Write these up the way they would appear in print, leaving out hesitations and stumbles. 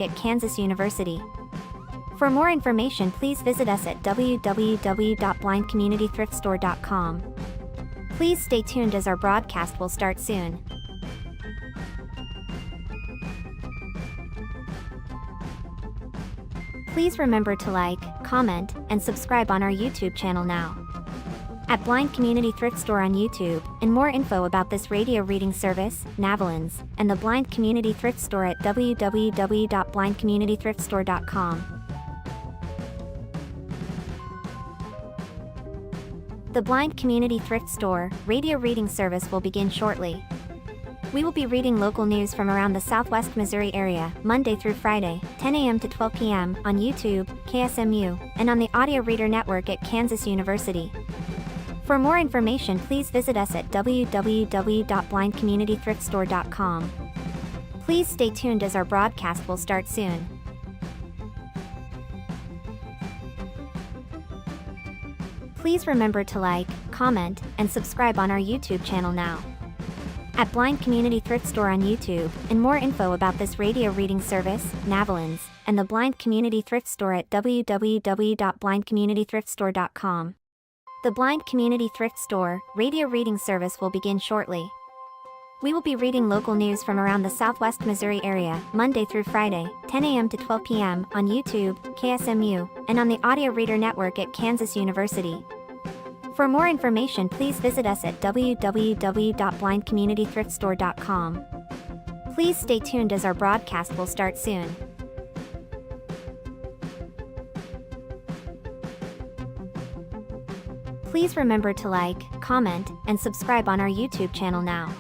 at Kansas University. For more information, please visit us at www.blindcommunitythriftstore.com. Please stay tuned as our broadcast will start soon. Please remember to like, comment, and subscribe on our YouTube channel now. At Blind Community Thrift Store on YouTube, and more info about this radio reading service, Navalins, and the Blind Community Thrift Store at www.blindcommunitythriftstore.com. The Blind Community Thrift Store radio reading service will begin shortly. We will be reading local news from around the Southwest Missouri area, Monday through Friday, 10 a.m. to 12 p.m. on YouTube, KSMU, and on the Audio Reader Network at Kansas University. For more information, please visit us at www.blindcommunitythriftstore.com. Please stay tuned as our broadcast will start soon. Please remember to like, comment, and subscribe on our YouTube channel now. At Blind Community Thrift Store on YouTube, and more info about this radio reading service, Navalins, and the Blind Community Thrift Store at www.blindcommunitythriftstore.com. The Blind Community Thrift Store radio reading service will begin shortly. We will be reading local news from around the Southwest Missouri area, Monday through Friday, 10 a.m. to 12 p.m. on YouTube, KSMU, and on the Audio Reader Network at Kansas University. For more information, please visit us at www.blindcommunitythriftstore.com. Please stay tuned as our broadcast will start soon. Please remember to like, comment, and subscribe on our YouTube channel now.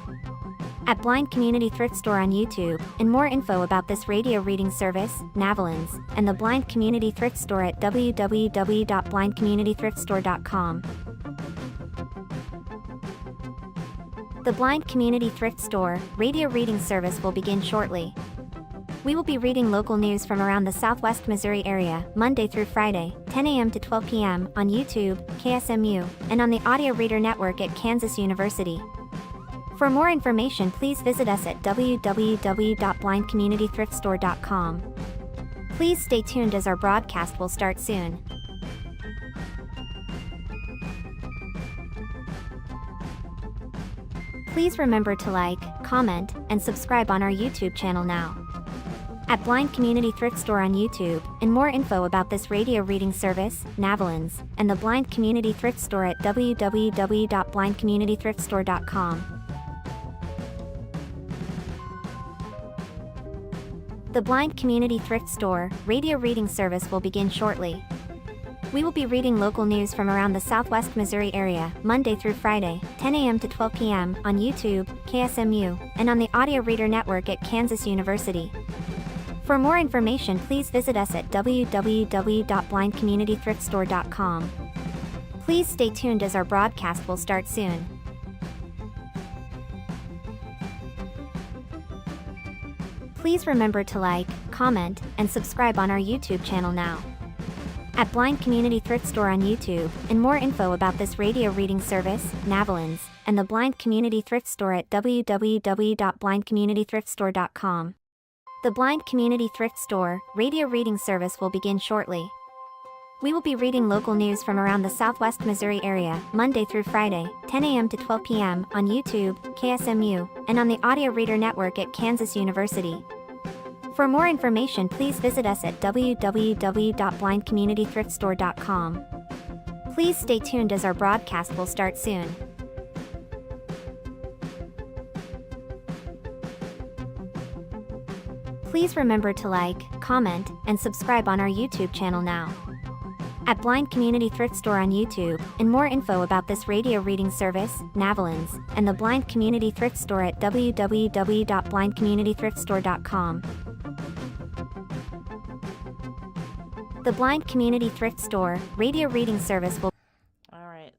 At Blind Community Thrift Store on YouTube, and more info about this radio reading service, Navalins, and the Blind Community Thrift Store at www.blindcommunitythriftstore.com. The Blind Community Thrift Store radio reading service will begin shortly. We will be reading local news from around the Southwest Missouri area, Monday through Friday, 10 a.m. to 12 p.m. on YouTube, KSMU, and on the Audio Reader Network at Kansas University. For more information, please visit us at www.blindcommunitythriftstore.com. Please stay tuned as our broadcast will start soon. Please remember to like, comment, and subscribe on our YouTube channel now. At Blind Community Thrift Store on YouTube, and more info about this radio reading service, Navalins, and the Blind Community Thrift Store at www.blindcommunitythriftstore.com. The Blind Community Thrift Store radio reading service will begin shortly. We will be reading local news from around the Southwest Missouri area, Monday through Friday, 10 a.m. to 12 p.m. on YouTube, KSMU, and on the Audio Reader Network at Kansas University. For more information, please visit us at www.blindcommunitythriftstore.com. Please stay tuned as our broadcast will start soon. Please remember to like, comment, and subscribe on our YouTube channel now. At Blind Community Thrift Store on YouTube, and more info about this radio reading service, Navalins, and the Blind Community Thrift Store at www.blindcommunitythriftstore.com. The Blind Community Thrift Store radio reading service will begin shortly. We will be reading local news from around the Southwest Missouri area, Monday through Friday, 10 a.m. to 12 p.m. on YouTube, KSMU, and on the Audio Reader Network at Kansas University. For more information, please visit us at www.blindcommunitythriftstore.com. Please stay tuned as our broadcast will start soon. Please remember to like, comment, and subscribe on our YouTube channel now. At Blind Community Thrift Store on YouTube, and more info about this radio reading service, Navalins, and the Blind Community Thrift Store at www.blindcommunitythriftstore.com. The Blind Community Thrift Store radio reading service will... All right.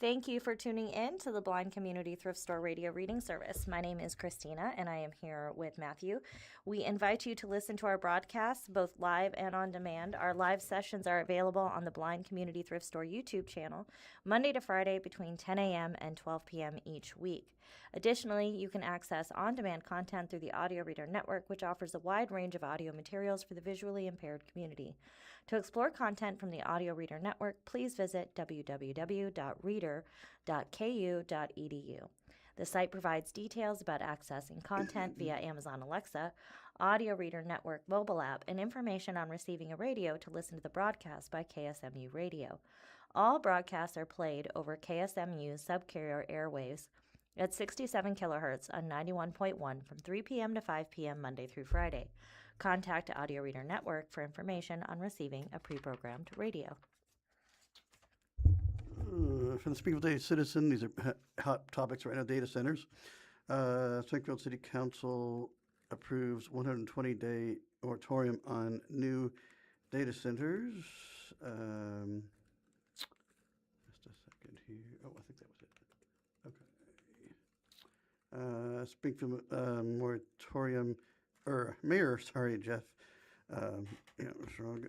Thank you for tuning in to the Blind Community Thrift Store radio reading service. My name is Christina, and I am here with Matthew. We invite you to listen to our broadcasts, both live and on demand. Our live sessions are available on the Blind Community Thrift Store YouTube channel, Monday to Friday between 10 a.m. and 12 p.m. each week. Additionally, you can access on-demand content through the Audio Reader Network, which offers a wide range of audio materials for the visually impaired community. To explore content from the Audio Reader Network, please visit www.reader.ku.edu. The site provides details about accessing content via Amazon Alexa, Audio Reader Network mobile app, and information on receiving a radio to listen to the broadcast by KSMU Radio. All broadcasts are played over KSMU's subcarrier airwaves at 67 kilohertz on 91.1 from 3 p.m. to 5 p.m. Monday through Friday. Contact Audio Reader Network for information on receiving a pre-programmed radio. From the Springfield Daily Citizen, these are hot topics right now, data centers. Springfield City Council approves 120-day moratorium on new data centers. Just a second here. Oh, I think that was it. Okay. Springfield moratorium, Mayor, Jeff. Shrug.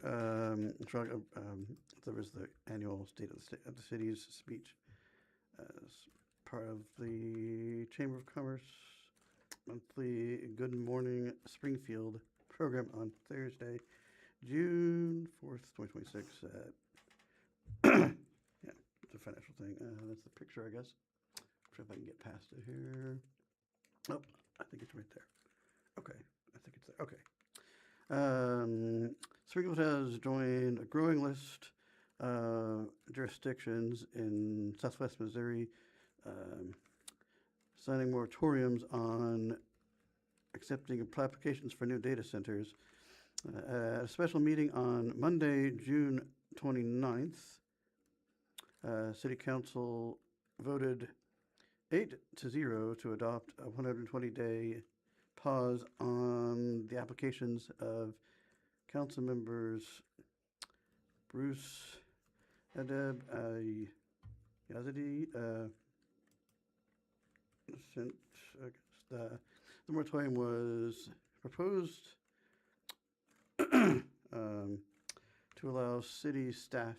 There was the annual State of the City's speech as part of the Chamber of Commerce monthly Good Morning Springfield program on Thursday, June 4th, 2026. Yeah, it's a financial thing. That's the picture, I guess. I'm sure if I can get past it here. Oh, I think it's right there. Okay, I think it's there. Okay. Springfield has joined a growing list of jurisdictions in southwest Missouri signing moratoriums on accepting applications for new data centers. At a special meeting on Monday, June 29th, City Council voted 8-0 to adopt a 120-day pause on the applications of council members Bruce Adeb Yazidi. The moratorium was proposed to allow city staff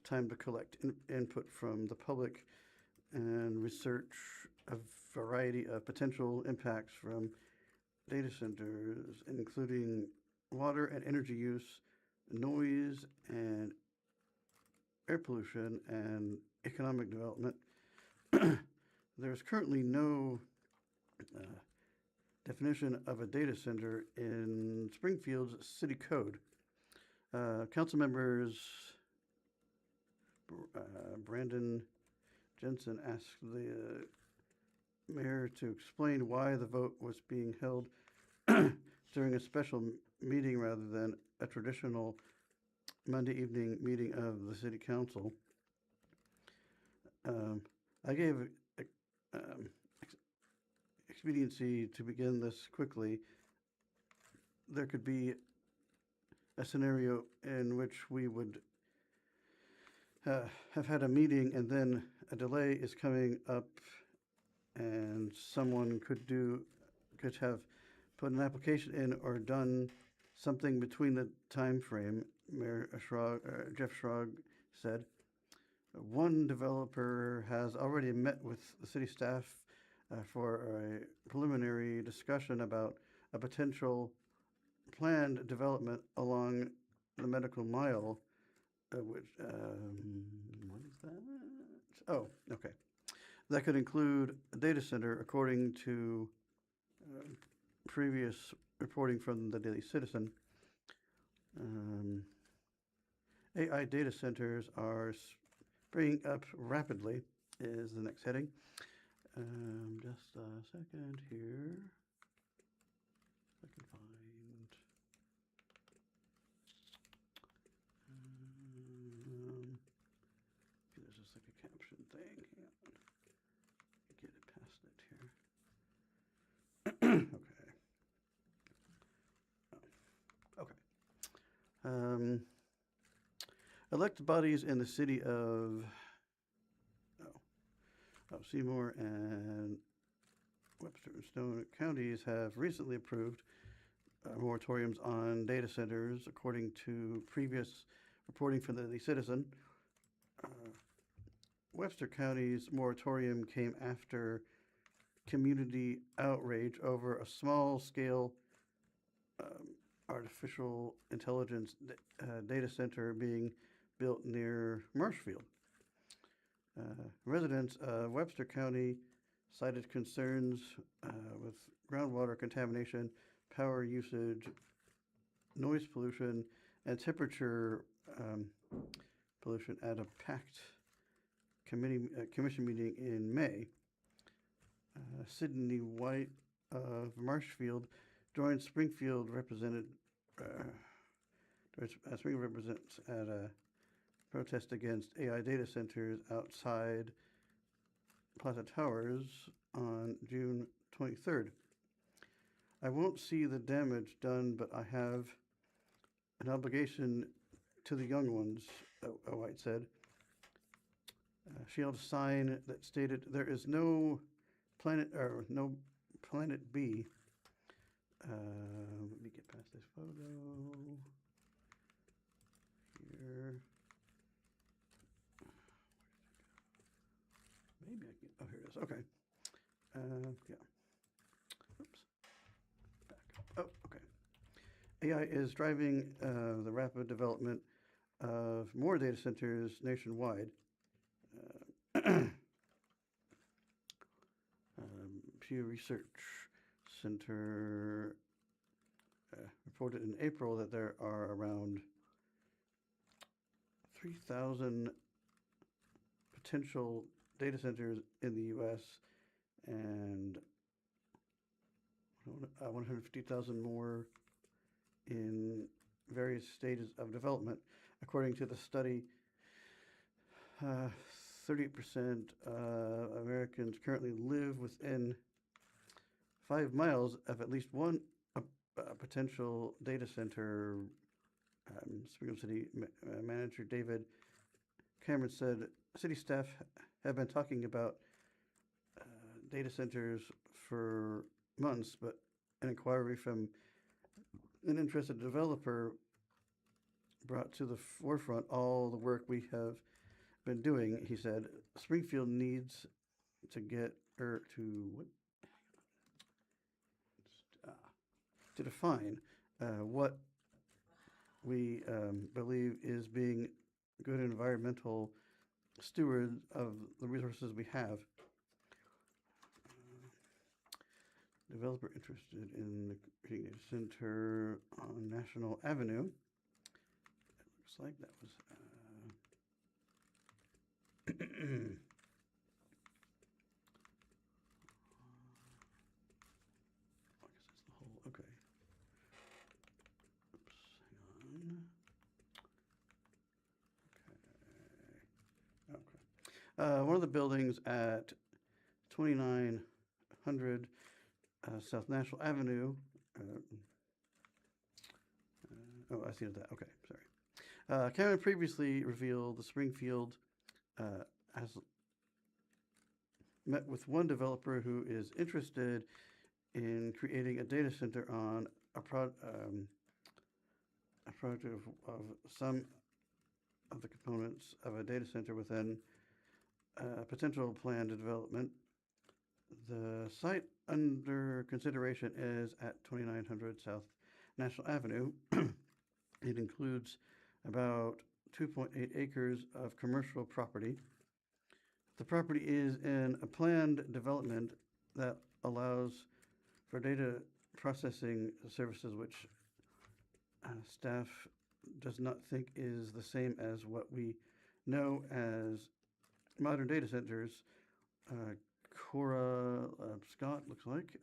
time to collect input from the public and research a variety of potential impacts from data centers, including water and energy use, noise and air pollution, and economic development. There's currently no definition of a data center in Springfield's city code. Council members Brandon Jensen asked the mayor to explain why the vote was being held during a special meeting rather than a traditional Monday evening meeting of the city council. I gave expediency to begin this quickly. There could be a scenario in which we would have had a meeting and then a delay is coming up and someone could have put an application in or done something between the time frame. Mayor Jeff Schrog said one developer has already met with the city staff for a preliminary discussion about a potential planned development along the Medical Mile, which what is that? Oh, okay. That could include a data center, according to previous reporting from the Daily Citizen. AI data centers are springing up rapidly, is the next heading. Just a second here. I can find. There's just like a caption thing. Hang on. Get it past it here. Okay. Okay. Elected bodies in the city of Seymour and Webster and Stone counties have recently approved moratoriums on data centers, according to previous reporting from the Daily Citizen. Webster County's moratorium came after community outrage over a small-scale artificial intelligence data center being built near Marshfield. Residents of Webster County cited concerns with groundwater contamination, power usage, noise pollution, and temperature pollution at a packed commission meeting in May. Sydney White of Marshfield joined Springfield represents at a protest against AI data centers outside Plaza Towers on June 23rd. I won't see the damage done, but I have an obligation to the young ones, White said. She held a sign that stated, "There is no planet B." Let me get past this photo here. Maybe I can. Oh, here it is. Okay. Yeah. Oops. Back up. Oh, okay. AI is driving the rapid development of more data centers nationwide. Pew Research Center reported in April that there are around 3,000 potential data centers in the U.S. and 150,000 more in various stages of development. According to the study, 38% of Americans currently live within 5 miles of at least one potential data center. Springfield City Manager David Cameron said, "City staff have been talking about data centers for months, but an inquiry from an interested developer brought to the forefront all the work we have been doing." He said, "Springfield needs to get to define what we believe is being good environmental steward of the resources we have." Developer interested in the creating a center on National Avenue. It looks like that was. I guess that's the whole. Okay. Oops. Hang on. Okay. One of the buildings at 2900 South National Avenue. Oh, I see that. Okay, sorry. Cameron previously revealed the Springfield has met with one developer who is interested in creating a data center on a project of some of the components of a data center within potential planned development. The site under consideration is at 2900 South National Avenue. It includes about 2.8 acres of commercial property. The property is in a planned development that allows for data processing services, which staff does not think is the same as what we know as modern data centers. Cora Scott, looks like,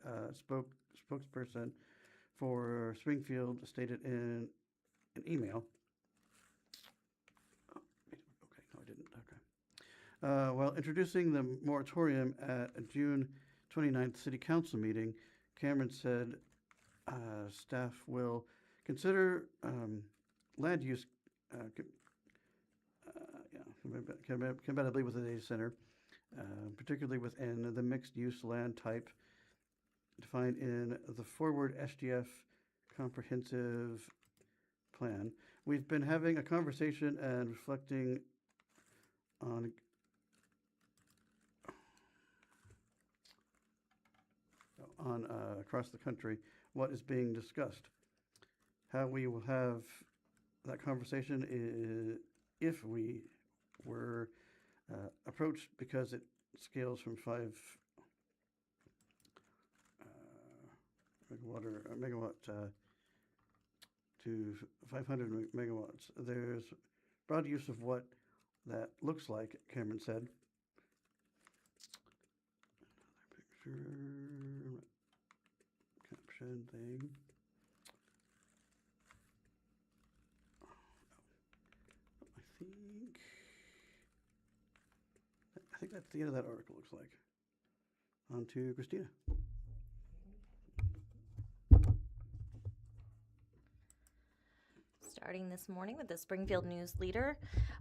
spokesperson for Springfield, stated in an email. Oh, okay, no, I didn't. Okay. While introducing the moratorium at a June 29th City Council meeting, Cameron said staff will consider land use compatibly with the data center particularly within the mixed-use land type defined in the Forward SDF Comprehensive Plan. We've been having a conversation and reflecting on across the country what is being discussed. How we will have that conversation is if we were approached, because it scales from 5 megawatt to 500 megawatts. There's broad use of what that looks like, Cameron said. Another picture, caption thing. I think that's the end of that article, looks like. On to Christina. Starting this morning with the Springfield News-Leader,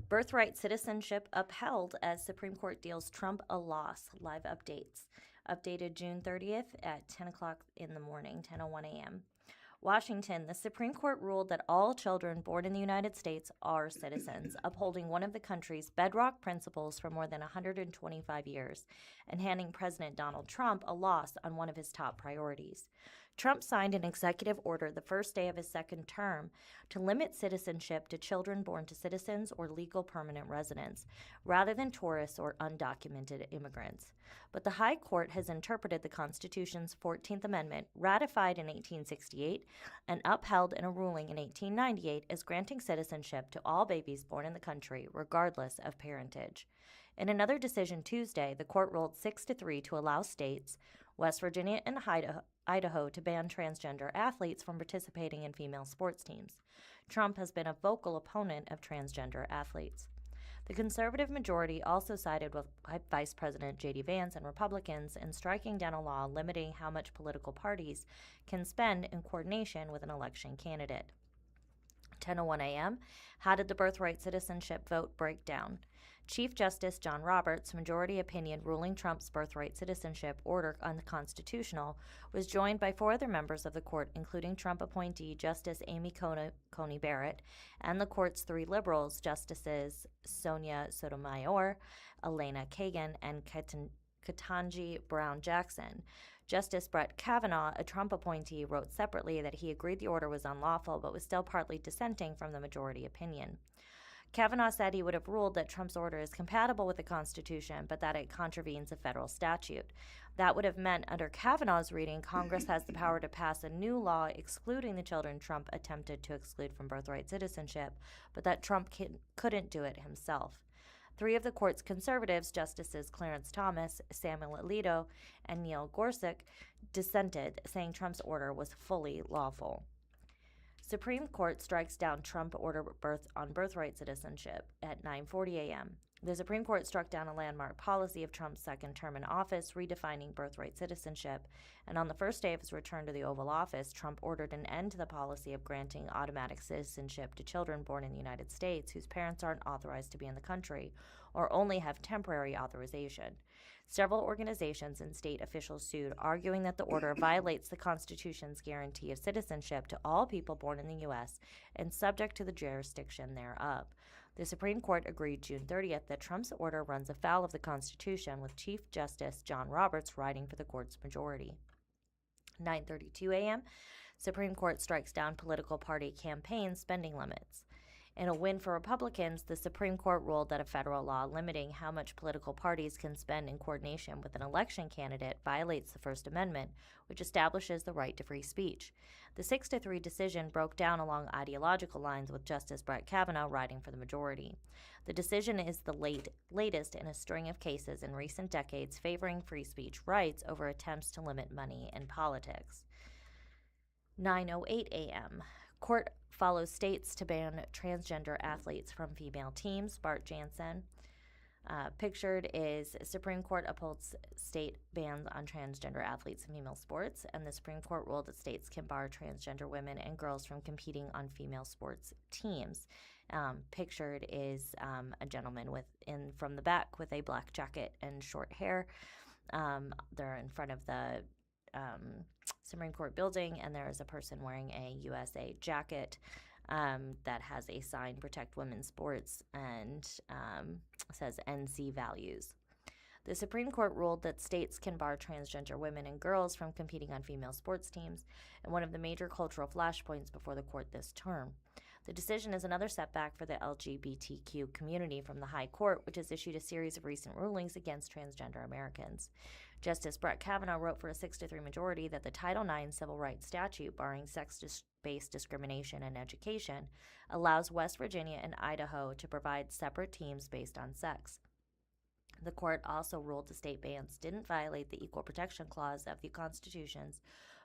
birthright citizenship upheld as Supreme Court deals Trump a loss. Live updates. Updated June 30th at 10 o'clock in the morning, 10:01 a.m. Washington, the Supreme Court ruled that all children born in the United States are citizens, upholding one of the country's bedrock principles for more than 125 years, and handing President Donald Trump a loss on one of his top priorities. Trump signed an executive order the first day of his second term to limit citizenship to children born to citizens or legal permanent residents, rather than tourists or undocumented immigrants. But the High Court has interpreted the Constitution's 14th Amendment, ratified in 1868 and upheld in a ruling in 1898, as granting citizenship to all babies born in the country, regardless of parentage. In another decision Tuesday, the court ruled 6-3 to allow states, West Virginia and Idaho, to ban transgender athletes from participating in female sports teams. Trump has been a vocal opponent of transgender athletes. The conservative majority also sided with Vice President J.D. Vance and Republicans in striking down a law limiting how much political parties can spend in coordination with an election candidate. 10:01 a.m. How did the birthright citizenship vote break down? Chief Justice John Roberts' majority opinion ruling Trump's birthright citizenship order unconstitutional was joined by 4 other members of the court, including Trump appointee Justice Amy Coney Barrett and the court's 3 liberals, Justices Sonia Sotomayor, Elena Kagan, and Ketanji Brown Jackson. Justice Brett Kavanaugh, a Trump appointee, wrote separately that he agreed the order was unlawful but was still partly dissenting from the majority opinion. Kavanaugh said he would have ruled that Trump's order is compatible with the Constitution, but that it contravenes a federal statute. That would have meant, under Kavanaugh's reading, Congress has the power to pass a new law excluding the children Trump attempted to exclude from birthright citizenship, but that Trump couldn't do it himself. 3 of the court's conservatives, Justices Clarence Thomas, Samuel Alito, and Neil Gorsuch, dissented, saying Trump's order was fully lawful. Supreme Court strikes down Trump order on birthright citizenship at 9:40 a.m. The Supreme Court struck down a landmark policy of Trump's second term in office, redefining birthright citizenship, and on the first day of his return to the Oval Office, Trump ordered an end to the policy of granting automatic citizenship to children born in the United States whose parents aren't authorized to be in the country or only have temporary authorization. Several organizations and state officials sued, arguing that the order violates the Constitution's guarantee of citizenship to all people born in the U.S. and subject to the jurisdiction thereof. The Supreme Court agreed June 30th that Trump's order runs afoul of the Constitution, with Chief Justice John Roberts writing for the court's majority. 9:32 a.m., Supreme Court strikes down political party campaign spending limits. In a win for Republicans, the Supreme Court ruled that a federal law limiting how much political parties can spend in coordination with an election candidate violates the First Amendment, which establishes the right to free speech. The 6-3 decision broke down along ideological lines, with Justice Brett Kavanaugh writing for the majority. The decision is the latest in a string of cases in recent decades favoring free speech rights over attempts to limit money in politics. 9:08 a.m. Court follows states to ban transgender athletes from female teams, Bart Jansen. Pictured is Supreme Court upholds state bans on transgender athletes in female sports, and the Supreme Court ruled that states can bar transgender women and girls from competing on female sports teams. Pictured is a gentleman from the back with a black jacket and short hair. They're in front of the Supreme Court building, and there is a person wearing a USA jacket that has a sign, Protect Women's Sports, and says NC Values. The Supreme Court ruled that states can bar transgender women and girls from competing on female sports teams, and one of the major cultural flashpoints before the court this term. The decision is another setback for the LGBTQ community from the High Court, which has issued a series of recent rulings against transgender Americans. Justice Brett Kavanaugh wrote for a 6-3 majority that the Title IX civil rights statute barring sex-based discrimination in education allows West Virginia and Idaho to provide separate teams based on sex. The court also ruled the state bans didn't violate the Equal Protection Clause of the Constitution's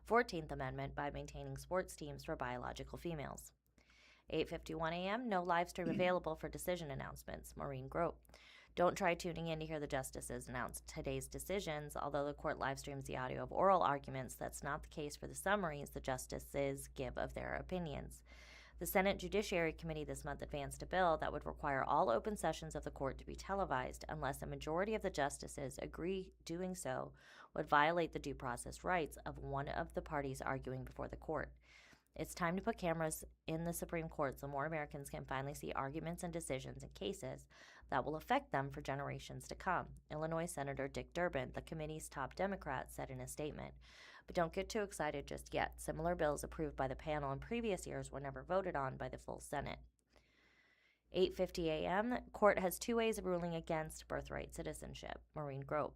14th Amendment by maintaining sports teams for biological females. 8:51 a.m., no live stream available for decision announcements. Maureen Grote. Don't try tuning in to hear the justices announce today's decisions. Although the court live streams the audio of oral arguments, that's not the case for the summaries the justices give of their opinions. The Senate Judiciary Committee this month advanced a bill that would require all open sessions of the court to be televised unless a majority of the justices agree doing so would violate the due process rights of one of the parties arguing before the court. It's time to put cameras in the Supreme Court so more Americans can finally see arguments and decisions in cases that will affect them for generations to come, Illinois Senator Dick Durbin, the committee's top Democrat, said in a statement. But don't get too excited just yet. Similar bills approved by the panel in previous years were never voted on by the full Senate. 8:50 a.m., court has two ways of ruling against birthright citizenship. Maureen Grote.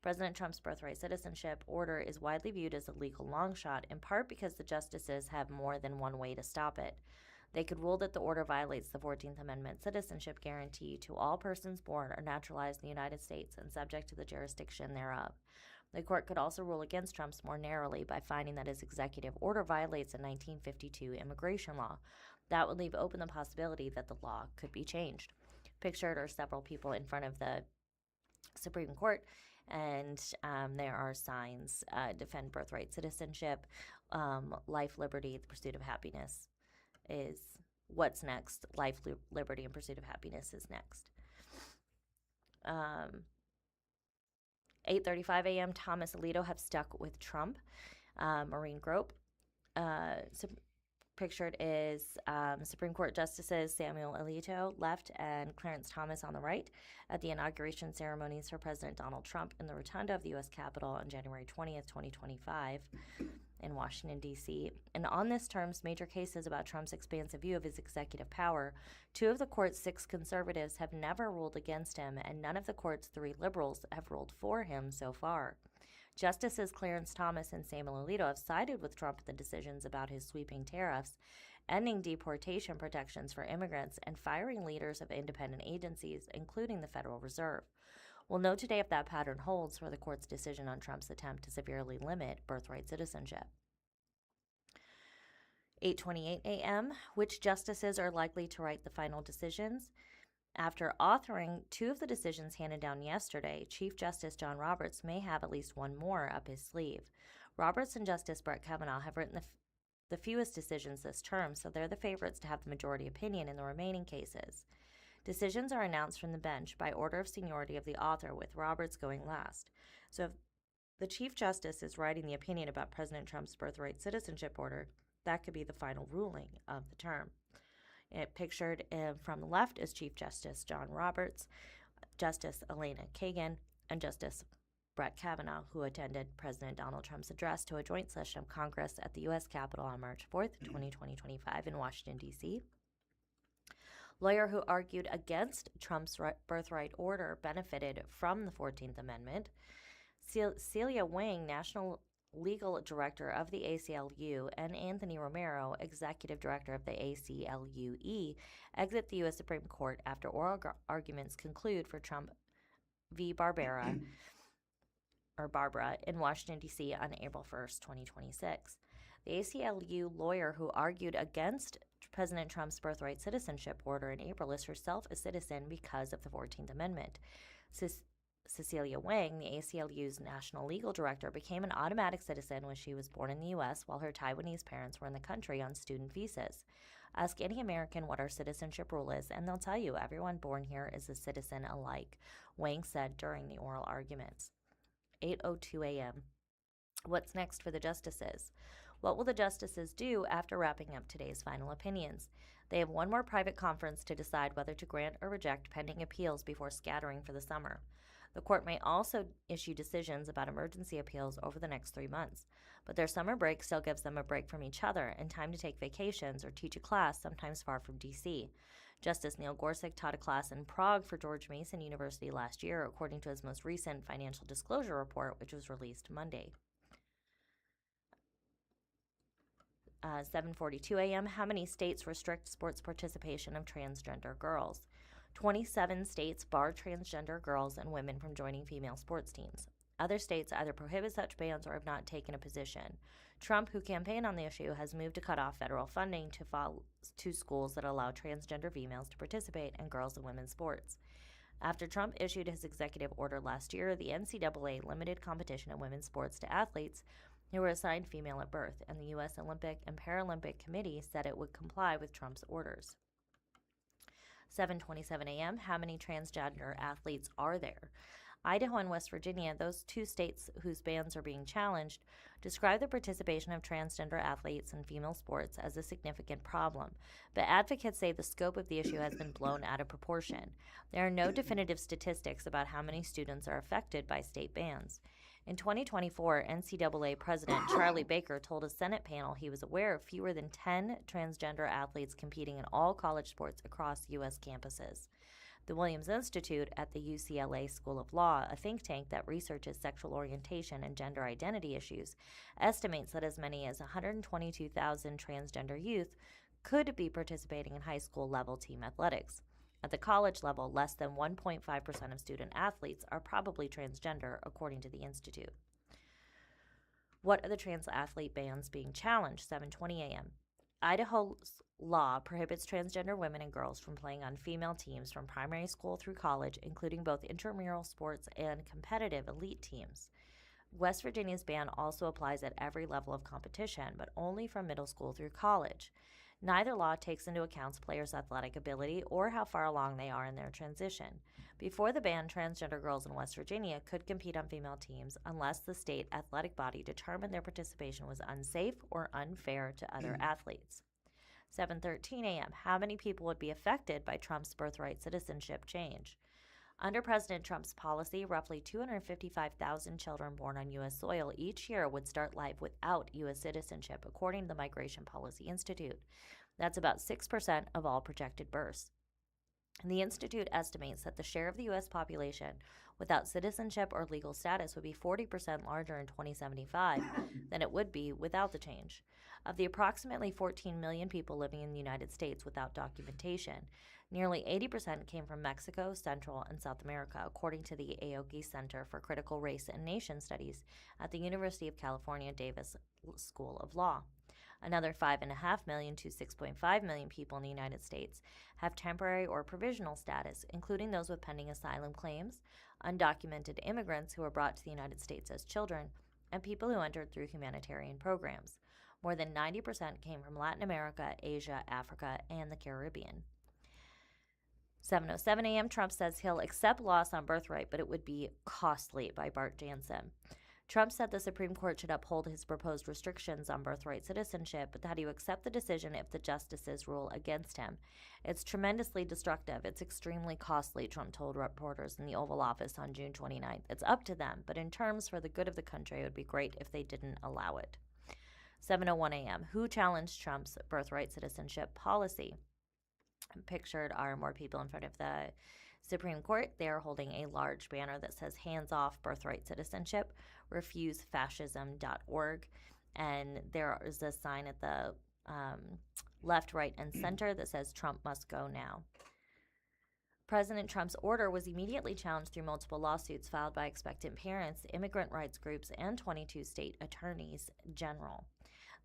President Trump's birthright citizenship order is widely viewed as a legal long shot, in part because the justices have more than one way to stop it. They could rule that the order violates the 14th Amendment citizenship guarantee to all persons born or naturalized in the United States and subject to the jurisdiction thereof. The court could also rule against Trump's more narrowly by finding that his executive order violates a 1952 immigration law. That would leave open the possibility that the law could be changed. Pictured are several people in front of the Supreme Court, and there are signs, defend birthright citizenship, life, liberty, the pursuit of happiness is what's next. Life, liberty, and pursuit of happiness is next. 8:35 a.m., Thomas Alito have stuck with Trump. Maureen Grote. Pictured is Supreme Court Justices Samuel Alito, left, and Clarence Thomas on the right at the inauguration ceremonies for President Donald Trump in the rotunda of the U.S. Capitol on January 20th, 2025 in Washington, D.C. And on this terms, major cases about Trump's expansive view of his executive power, two of the court's 6 conservatives have never ruled against him, and none of the court's 3 liberals have ruled for him so far. Justices Clarence Thomas and Samuel Alito have sided with Trump in the decisions about his sweeping tariffs, ending deportation protections for immigrants, and firing leaders of independent agencies, including the Federal Reserve. We'll know today if that pattern holds for the court's decision on Trump's attempt to severely limit birthright citizenship. 8:28 a.m., which justices are likely to write the final decisions? After authoring 2 of the decisions handed down yesterday, Chief Justice John Roberts may have at least one more up his sleeve. Roberts and Justice Brett Kavanaugh have written the fewest decisions this term, so they're the favorites to have the majority opinion in the remaining cases. Decisions are announced from the bench by order of seniority of the author, with Roberts going last. So if the Chief Justice is writing the opinion about President Trump's birthright citizenship order, that could be the final ruling of the term. Pictured from the left is Chief Justice John Roberts, Justice Elena Kagan, and Justice Brett Kavanaugh, who attended President Donald Trump's address to a joint session of Congress at the U.S. Capitol on March 4th, 2025 in Washington, D.C. Lawyer who argued against Trump's birthright order benefited from the 14th Amendment. Celia Wing, National Legal Director of the ACLU, and Anthony Romero, Executive Director of the ACLUE, exit the U.S. Supreme Court after oral arguments conclude for Trump v. Barbara in Washington, D.C. on April 1st, 2026. The ACLU lawyer who argued against President Trump's birthright citizenship order in April lists herself a citizen because of the 14th Amendment. Cecilia Wang, the ACLU's national legal director, became an automatic citizen when she was born in the U.S. while her Taiwanese parents were in the country on student visas. Ask any American what our citizenship rule is, and they'll tell you everyone born here is a citizen alike, Wang said during the oral arguments. 8:02 a.m. What's next for the justices? What will the justices do after wrapping up today's final opinions? They have one more private conference to decide whether to grant or reject pending appeals before scattering for the summer. The court may also issue decisions about emergency appeals over the next 3 months, but their summer break still gives them a break from each other and time to take vacations or teach a class sometimes far from D.C. Justice Neil Gorsuch taught a class in Prague for George Mason University last year, according to his most recent financial disclosure report, which was released Monday. 7:42 a.m. How many states restrict sports participation of transgender girls? 27 states bar transgender girls and women from joining female sports teams. Other states either prohibit such bans or have not taken a position. Trump, who campaigned on the issue, has moved to cut off federal funding to schools that allow transgender females to participate in girls and women's sports. After Trump issued his executive order last year, the NCAA limited competition in women's sports to athletes who were assigned female at birth, and the U.S. Olympic and Paralympic Committee said it would comply with Trump's orders. 7:27 a.m. How many transgender athletes are there? Idaho and West Virginia, those two states whose bans are being challenged, describe the participation of transgender athletes in female sports as a significant problem, but advocates say the scope of the issue has been blown out of proportion. There are no definitive statistics about how many students are affected by state bans. In 2024, NCAA President Charlie Baker told a Senate panel he was aware of fewer than 10 transgender athletes competing in all college sports across U.S. campuses. The Williams Institute at the UCLA School of Law, a think tank that researches sexual orientation and gender identity issues, estimates that as many as 122,000 transgender youth could be participating in high school level team athletics. At the college level, less than 1.5% of student athletes are probably transgender, according to the Institute. What are the trans athlete bans being challenged? 7:20 a.m. Idaho's law prohibits transgender women and girls from playing on female teams from primary school through college, including both intramural sports and competitive elite teams. West Virginia's ban also applies at every level of competition, but only from middle school through college. Neither law takes into account players' athletic ability or how far along they are in their transition. Before the ban, transgender girls in West Virginia could compete on female teams unless the state athletic body determined their participation was unsafe or unfair to other athletes. 7:13 a.m. How many people would be affected by Trump's birthright citizenship change? Under President Trump's policy, roughly 255,000 children born on U.S. soil each year would start life without U.S. citizenship, according to the Migration Policy Institute. That's about 6% of all projected births. The Institute estimates that the share of the U.S. population without citizenship or legal status would be 40% larger in 2075 than it would be without the change. Of the approximately 14 million people living in the United States without documentation, nearly 80% came from Mexico, Central, and South America, according to the Aoki Center for Critical Race and Nation Studies at the University of California, Davis School of Law. Another 5.5 million to 6.5 million people in the United States have temporary or provisional status, including those with pending asylum claims, undocumented immigrants who were brought to the United States as children, and people who entered through humanitarian programs. More than 90% came from Latin America, Asia, Africa, and the Caribbean. 7:07 a.m. Trump says he'll accept loss on birthright, but it would be costly, by Bart Jansen. Trump said the Supreme Court should uphold his proposed restrictions on birthright citizenship, but that he would accept the decision if the justices rule against him. It's tremendously destructive. It's extremely costly, Trump told reporters in the Oval Office on June 29th. It's up to them, but in terms for the good of the country, it would be great if they didn't allow it. 7:01 a.m. Who challenged Trump's birthright citizenship policy? Pictured are more people in front of the Supreme Court. They are holding a large banner that says "Hands off birthright citizenship, refusefascism.org," and there is a sign at the left, right, and center that says "Trump must go now." President Trump's order was immediately challenged through multiple lawsuits filed by expectant parents, immigrant rights groups, and 22 state attorneys general.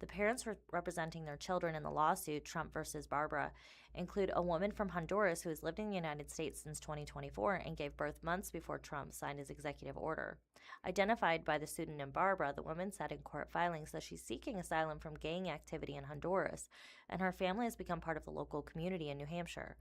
The parents representing their children in the lawsuit, Trump versus Barbara, include a woman from Honduras who has lived in the United States since 2024 and gave birth months before Trump signed his executive order. Identified by the pseudonym Barbara, the woman said in court filings that she's seeking asylum from gang activity in Honduras, and her family has become part of the local community in New Hampshire.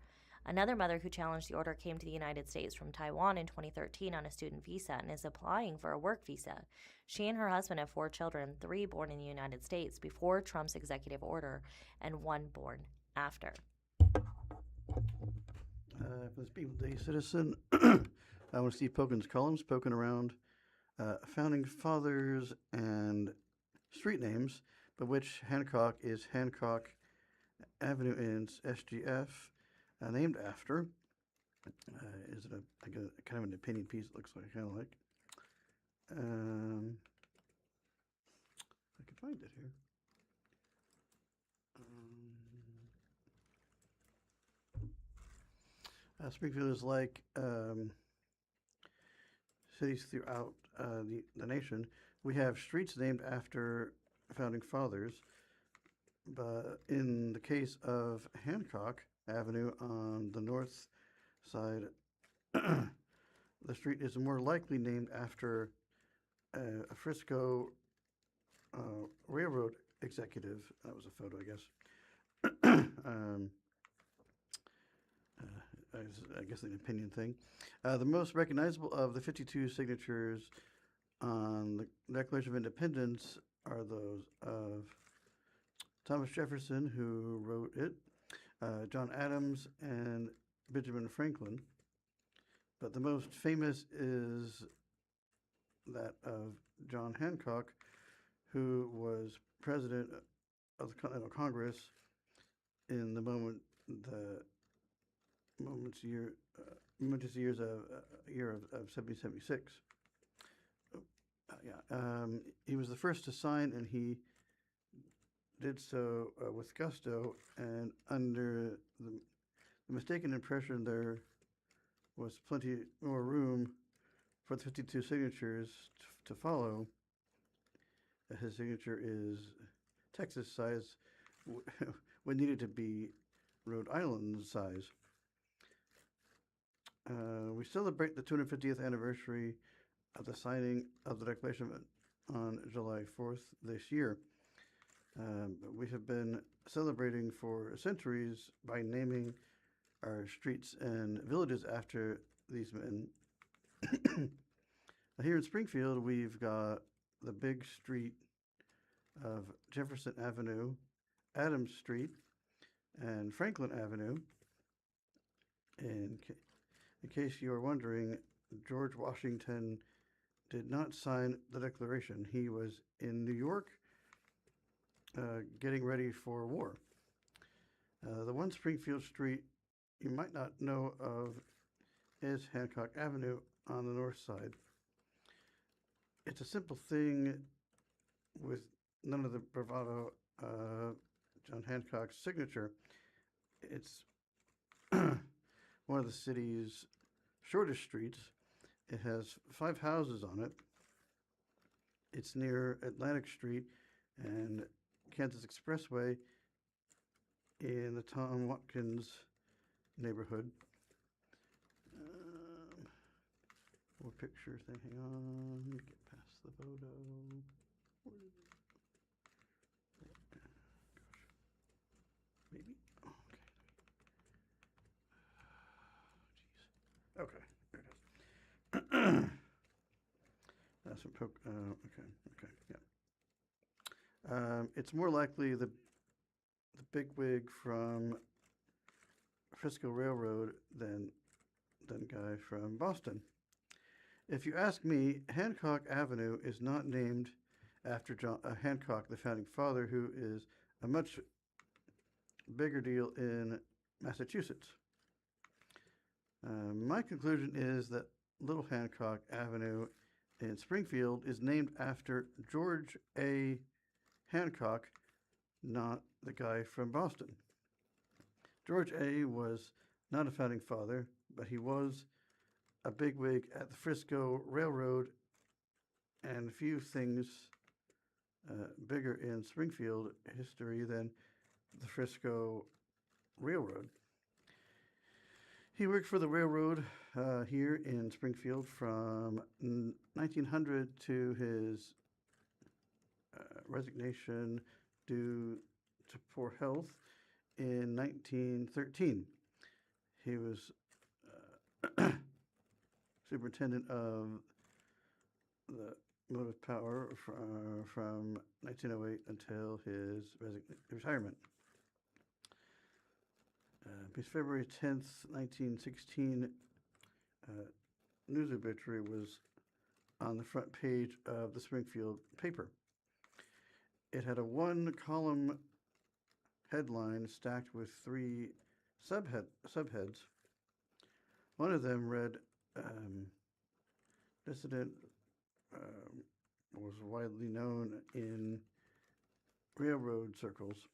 Another mother who challenged the order came to the United States from Taiwan in 2013 on a student visa and is applying for a work visa. She and her husband have 4 children, 3 born in the United States before Trump's executive order and 1 born after. For the Springfield Daily Citizen, I want to see Pokin's columns poking around founding fathers and street names, but which Hancock is Hancock Avenue in SGF named after. Is it a kind of an opinion piece? It looks like kind of like. I can find it here. Springfield is like cities throughout the nation. We have streets named after founding fathers, but in the case of Hancock Avenue on the north side, the street is more likely named after a Frisco railroad executive. That was a photo, I guess. I guess an opinion thing. The most recognizable of the 52 signatures on the Declaration of Independence are those of Thomas Jefferson, who wrote it, John Adams, and Benjamin Franklin. But the most famous is that of John Hancock, who was president of the Continental Congress in the momentous years of 1776. He was the first to sign, and he did so with gusto, and under the mistaken impression there was plenty more room for the 52 signatures to follow. His signature is Texas size when needed to be Rhode Island size. We celebrate the 250th anniversary of the signing of the Declaration on July 4th this year. We have been celebrating for centuries by naming our streets and villages after these men. Here in Springfield, we've got the big street of Jefferson Avenue, Adams Street, and Franklin Avenue. In case you are wondering, George Washington did not sign the Declaration. He was in New York getting ready for war. The one Springfield street you might not know of is Hancock Avenue on the north side. It's a simple thing with none of the bravado John Hancock's signature. It's one of the city's shortest streets. It has 5 houses on it. It's near Atlantic Street and Kansas Expressway in the Tom Watkins neighborhood. More picture thing. Hang on. Let me get past the photo. Where is it? Gosh. Maybe. Oh, okay. Jeez. Okay. There it is. That's some poke. Okay. Yeah. It's more likely the bigwig from Frisco Railroad than guy from Boston. If you ask me, Hancock Avenue is not named after John Hancock, the founding father, who is a much bigger deal in Massachusetts. My conclusion is that Little Hancock Avenue in Springfield is named after George A. Hancock, not the guy from Boston. George A. was not a founding father, but he was a bigwig at the Frisco Railroad and a few things bigger in Springfield history than the Frisco Railroad. He worked for the railroad here in Springfield from 1900 to his resignation due to poor health in 1913. He was superintendent of the motive power from 1908 until his retirement. His February 10th, 1916 news obituary was on the front page of the Springfield paper. It had a one-column headline stacked with three subheads. One of them read, dissident was widely known in railroad circles.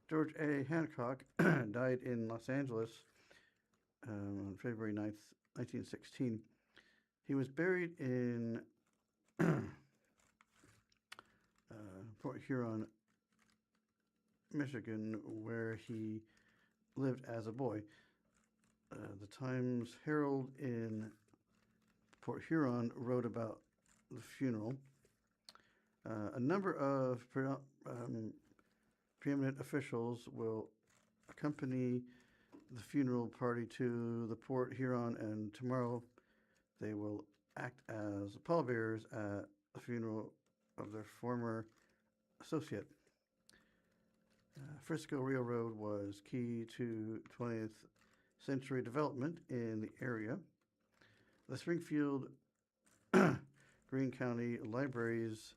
George A. Hancock died in Los Angeles on February 9th, 1916. He was buried in Port Huron, Michigan, where he lived as a boy. The Times Herald in Port Huron wrote about the funeral. A number of preeminent officials will accompany the funeral party to the Port Huron, and tomorrow they will act as pallbearers at the funeral of their former associate. Frisco Railroad was key to 20th century development in the area. The Springfield Greene County Libraries,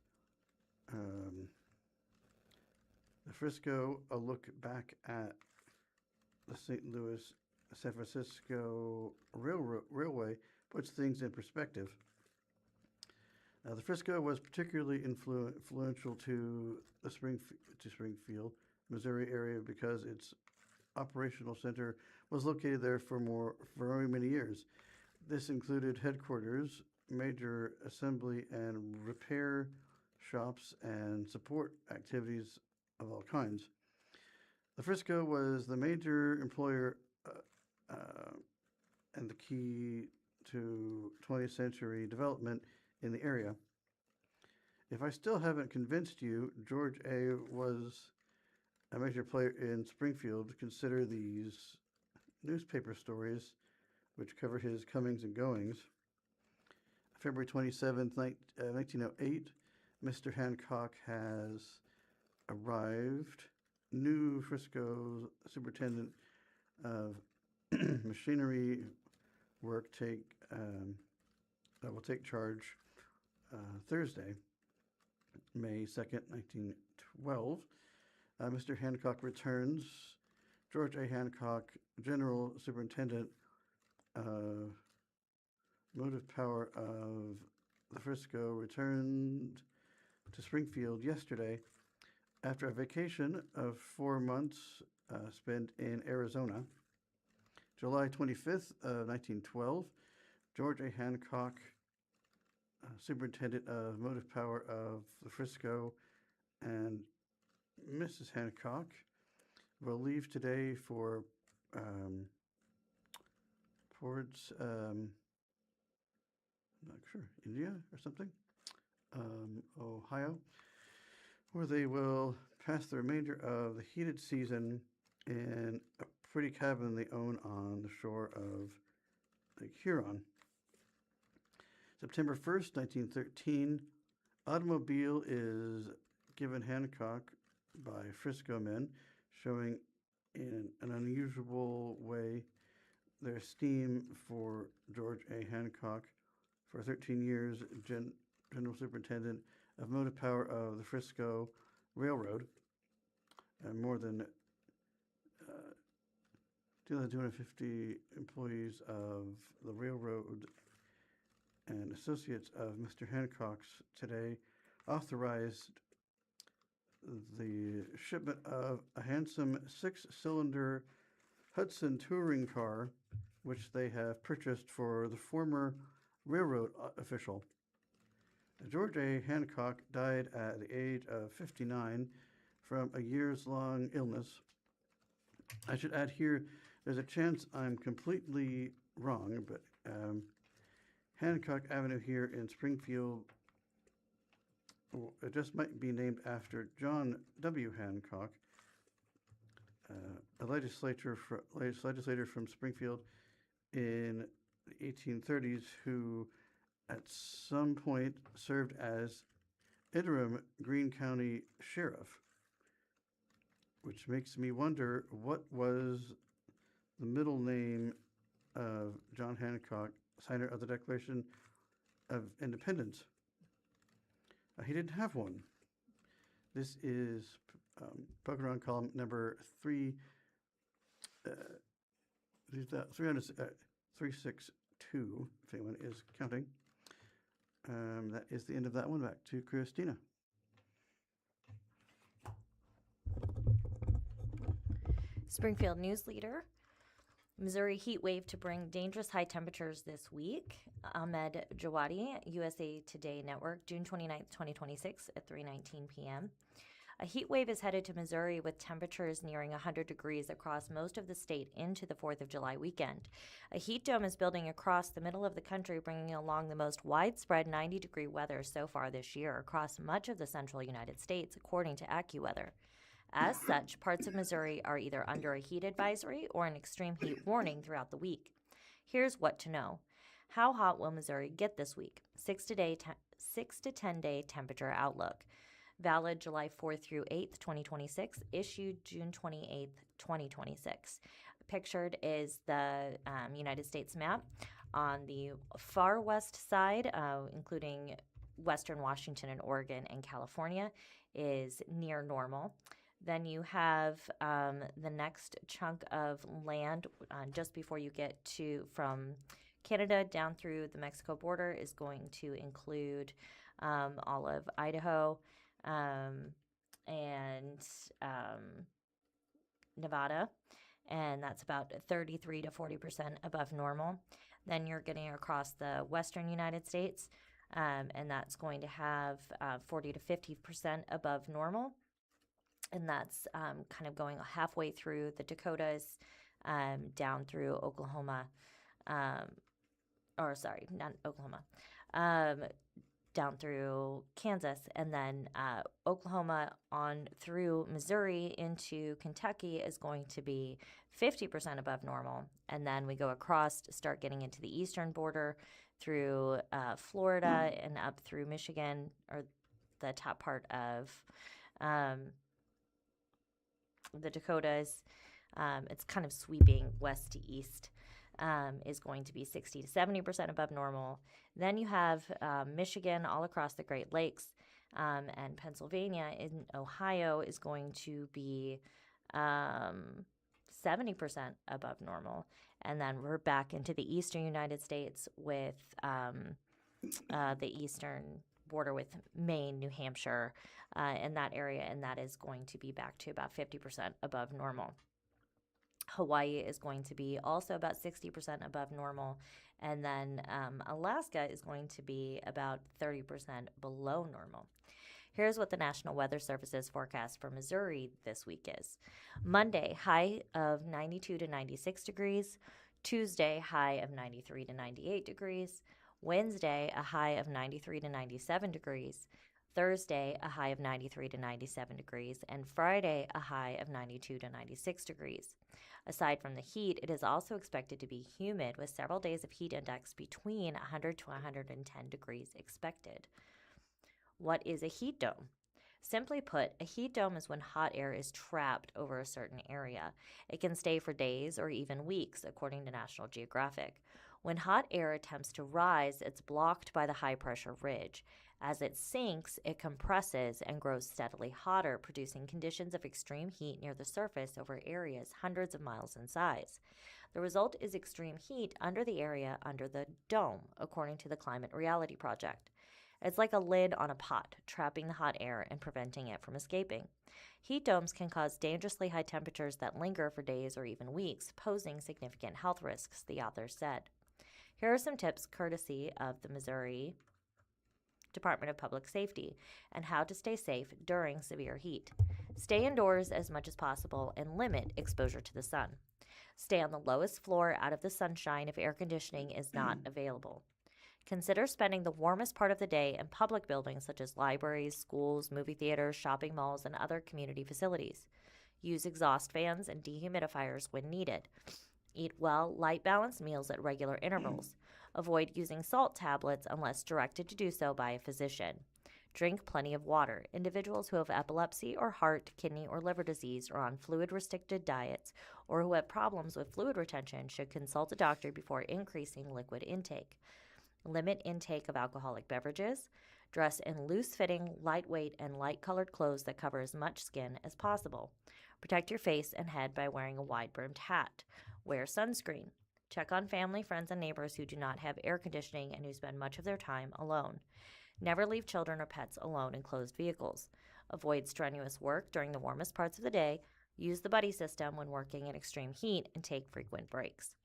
the Frisco, a look back at the St. Louis San Francisco Railway, puts things in perspective. The Frisco was particularly influential to the Springfield, Missouri area because its operational center was located there for very many years. This included headquarters, major assembly and repair shops, and support activities of all kinds. The Frisco was the major employer and the key to 20th century development in the area. If I still haven't convinced you, George A. was a major player in Springfield. Consider these newspaper stories which cover his comings and goings. February 27th, 1908, Mr. Hancock has arrived. New Frisco superintendent of machinery work will take charge Thursday, May 2nd, 1912. Mr. Hancock returns. George A. Hancock, General Superintendent of Motive Power of the Frisco, returned to Springfield yesterday after a vacation of 4 months spent in Arizona. July 25th, 1912, George A. Hancock, Superintendent of Motive Power of the Frisco, and Mrs. Hancock will leave today for towards, not sure, India or something, Ohio, where they will pass the remainder of the heated season in a pretty cabin they own on the shore of Lake Huron. September 1st, 1913, automobile is given Hancock by Frisco men, showing in an unusual way their esteem for George A. Hancock. For 13 years, General Superintendent of Motive Power of the Frisco Railroad, and more than 250 employees of the railroad and associates of Mr. Hancock's today authorized the shipment of a handsome 6-cylinder Hudson touring car, which they have purchased for the former railroad official. George A. Hancock died at the age of 59 from a years-long illness. I should add here, there's a chance I'm completely wrong, but Hancock Avenue here in Springfield, it just might be named after John W. Hancock, a legislator from Springfield in the 1830s who at some point served as interim Greene County Sheriff, which makes me wonder what was the middle name of John Hancock, signer of the Declaration of Independence. He didn't have one. This is Pokemon column number 362, if anyone is counting. That is the end of that one. Back to Christina. Springfield News-Leader. Missouri heat wave to bring dangerous high temperatures this week. Ahmed Jawadi, USA Today Network, June 29th, 2026 at 3:19 p.m. A heat wave is headed to Missouri with temperatures nearing 100 degrees across most of the state into the 4th of July weekend. A heat dome is building across the middle of the country, bringing along the most widespread 90-degree weather so far this year across much of the central United States, according to AccuWeather. As such, parts of Missouri are either under a heat advisory or an extreme heat warning throughout the week. Here's what to know. How hot will Missouri get this week? 6 to 10 day temperature outlook. Valid July 4th through 8th, 2026. Issued June 28th, 2026. Pictured is the United States map. On the far west side, including western Washington and Oregon and California, is near normal. Then you have the next chunk of land just before you get from Canada down through the Mexico border is going to include all of Idaho and Nevada, and that's about 33 to 40% above normal. Then you're getting across the western United States, and that's going to have 40 to 50% above normal. And that's kind of going halfway through the Dakotas, down through Oklahoma, down through Kansas, and then Oklahoma on through Missouri into Kentucky is going to be 50% above normal. And then we go across to start getting into the eastern border through Florida and up through Michigan, or the top part of the Dakotas. It's kind of sweeping west to east, is going to be 60 to 70% above normal. Then you have Michigan all across the Great Lakes, and Pennsylvania in Ohio is going to be 70% above normal. And then we're back into the eastern United States with the eastern border with Maine, New Hampshire, in that area, and that is going to be back to about 50% above normal. Hawaii is going to be also about 60% above normal, and then Alaska is going to be about 30% below normal. Here's what the National Weather Service's forecast for Missouri this week is. Monday, high of 92 to 96 degrees. Tuesday, high of 93 to 98 degrees. Wednesday, a high of 93 to 97 degrees. Thursday, a high of 93 to 97 degrees. And Friday, a high of 92 to 96 degrees. Aside from the heat, it is also expected to be humid with several days of heat index between 100 to 110 degrees expected. What is a heat dome? Simply put, a heat dome is when hot air is trapped over a certain area. It can stay for days or even weeks, according to National Geographic. When hot air attempts to rise, it's blocked by the high-pressure ridge. As it sinks, it compresses and grows steadily hotter, producing conditions of extreme heat near the surface over areas hundreds of miles in size. The result is extreme heat under the area under the dome, according to the Climate Reality Project. It's like a lid on a pot, trapping the hot air and preventing it from escaping. Heat domes can cause dangerously high temperatures that linger for days or even weeks, posing significant health risks, the authors said. Here are some tips courtesy of the Missouri Department of Public Safety, and how to stay safe during severe heat. Stay indoors as much as possible and limit exposure to the sun. Stay on the lowest floor out of the sunshine if air conditioning is not available. Consider spending the warmest part of the day in public buildings such as libraries, schools, movie theaters, shopping malls, and other community facilities. Use exhaust fans and dehumidifiers when needed. Eat well, light-balanced meals at regular intervals. Avoid using salt tablets unless directed to do so by a physician. Drink plenty of water. Individuals who have epilepsy or heart, kidney, or liver disease or on fluid-restricted diets or who have problems with fluid retention should consult a doctor before increasing liquid intake. Limit intake of alcoholic beverages. Dress in loose-fitting, lightweight, and light-colored clothes that cover as much skin as possible. Protect your face and head by wearing a wide-brimmed hat. Wear sunscreen. Check on family, friends, and neighbors who do not have air conditioning and who spend much of their time alone. Never leave children or pets alone in closed vehicles. Avoid strenuous work during the warmest parts of the day. Use the buddy system when working in extreme heat and take frequent breaks.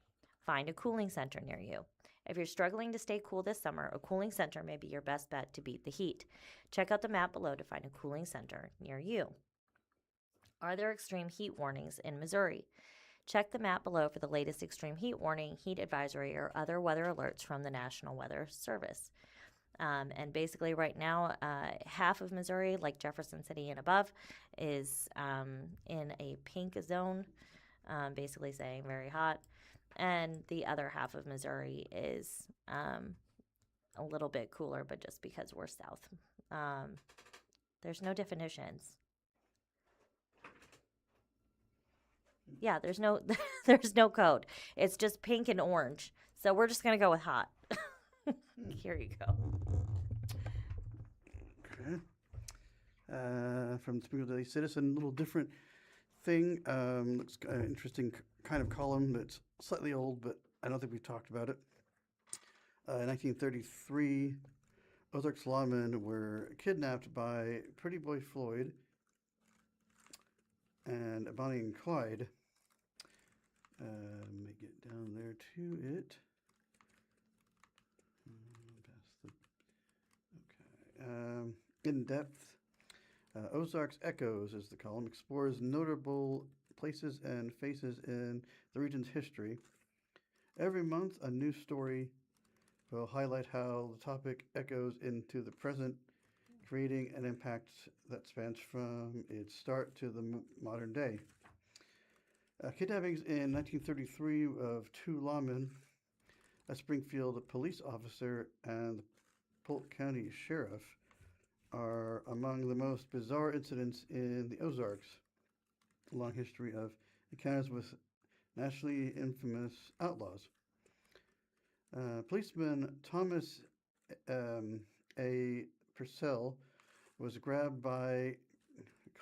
Find a cooling center near you. If you're struggling to stay cool this summer, a cooling center may be your best bet to beat the heat. Check out the map below to find a cooling center near you. Are there extreme heat warnings in Missouri? Check the map below for the latest extreme heat warning, heat advisory, or other weather alerts from the National Weather Service. And basically right now, half of Missouri, like Jefferson City and above, is in a pink zone, basically saying very hot. And the other half of Missouri is a little bit cooler, but just because we're south. There's no definitions. Yeah, there's no there's no code. It's just pink and orange. So we're just going to go with hot. Here you go. Okay. From the Springfield Daily Citizen, a little different thing. Looks interesting kind of column that's slightly old, but I don't think we've talked about it. In 1933, Ozarks lawmen were kidnapped by Pretty Boy Floyd and Bonnie and Clyde. Let me get down there to it. In depth, Ozarks Echoes is the column, explores notable places and faces in the region's history. Every month, a new story will highlight how the topic echoes into the present, creating an impact that spans from its start to the modern day. Kidnappings in 1933 of two lawmen, a Springfield police officer, and the Polk County Sheriff are among the most bizarre incidents in the Ozarks. A long history of encounters with nationally infamous outlaws. Policeman Thomas A. Purcell was grabbed by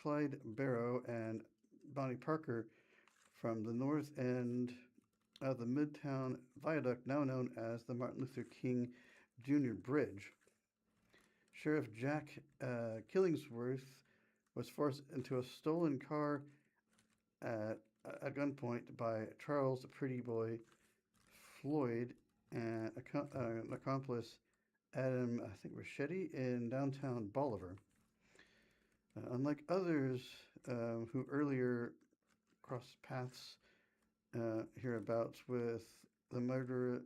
Clyde Barrow and Bonnie Parker from the north end of the Midtown Viaduct, now known as the Martin Luther King Jr. Bridge. Sheriff Jack Killingsworth was forced into a stolen car at gunpoint by Charles the Pretty Boy Floyd and an accomplice Adam, I think, Rachetti in downtown Bolivar. Unlike others who earlier crossed paths hereabouts with the murderous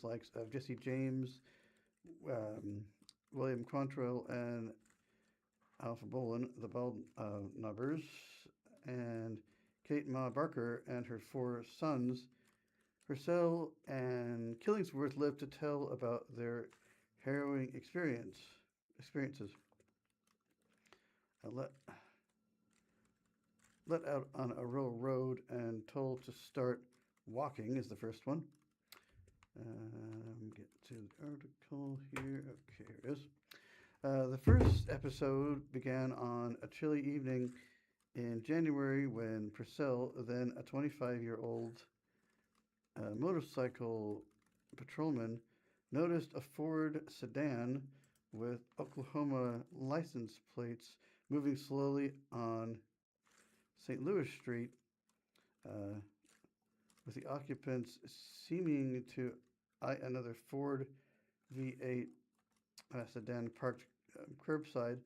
likes of Jesse James, William Quantrill, and Alpha Bolin, the Bald Nubbers, and Kate Ma Barker and her four sons. Purcell and Killingsworth lived to tell about their harrowing experiences. Let out on a rural road and told to start walking is the first one. Get to the article here. Okay, here it is. The first episode began on a chilly evening in January when Purcell, then a 25-year-old motorcycle patrolman, noticed a Ford sedan with Oklahoma license plates moving slowly on St. Louis Street, with the occupants seeming to another Ford V8 sedan parked curbside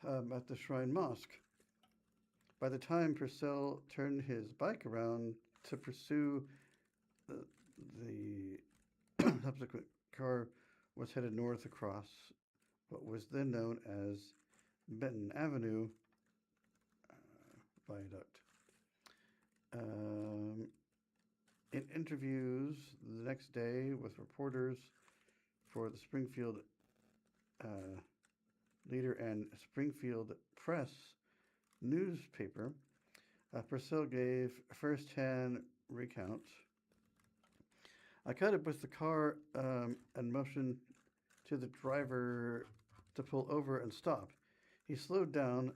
at the Shrine Mosque. By the time Purcell turned his bike around to pursue the subsequent car was headed north across what was then known as Benton Avenue Viaduct. In interviews the next day with reporters for the Springfield Leader and Springfield Press newspaper, Purcell gave first-hand recount. I caught up with the car and motioned to the driver to pull over and stop. He slowed down,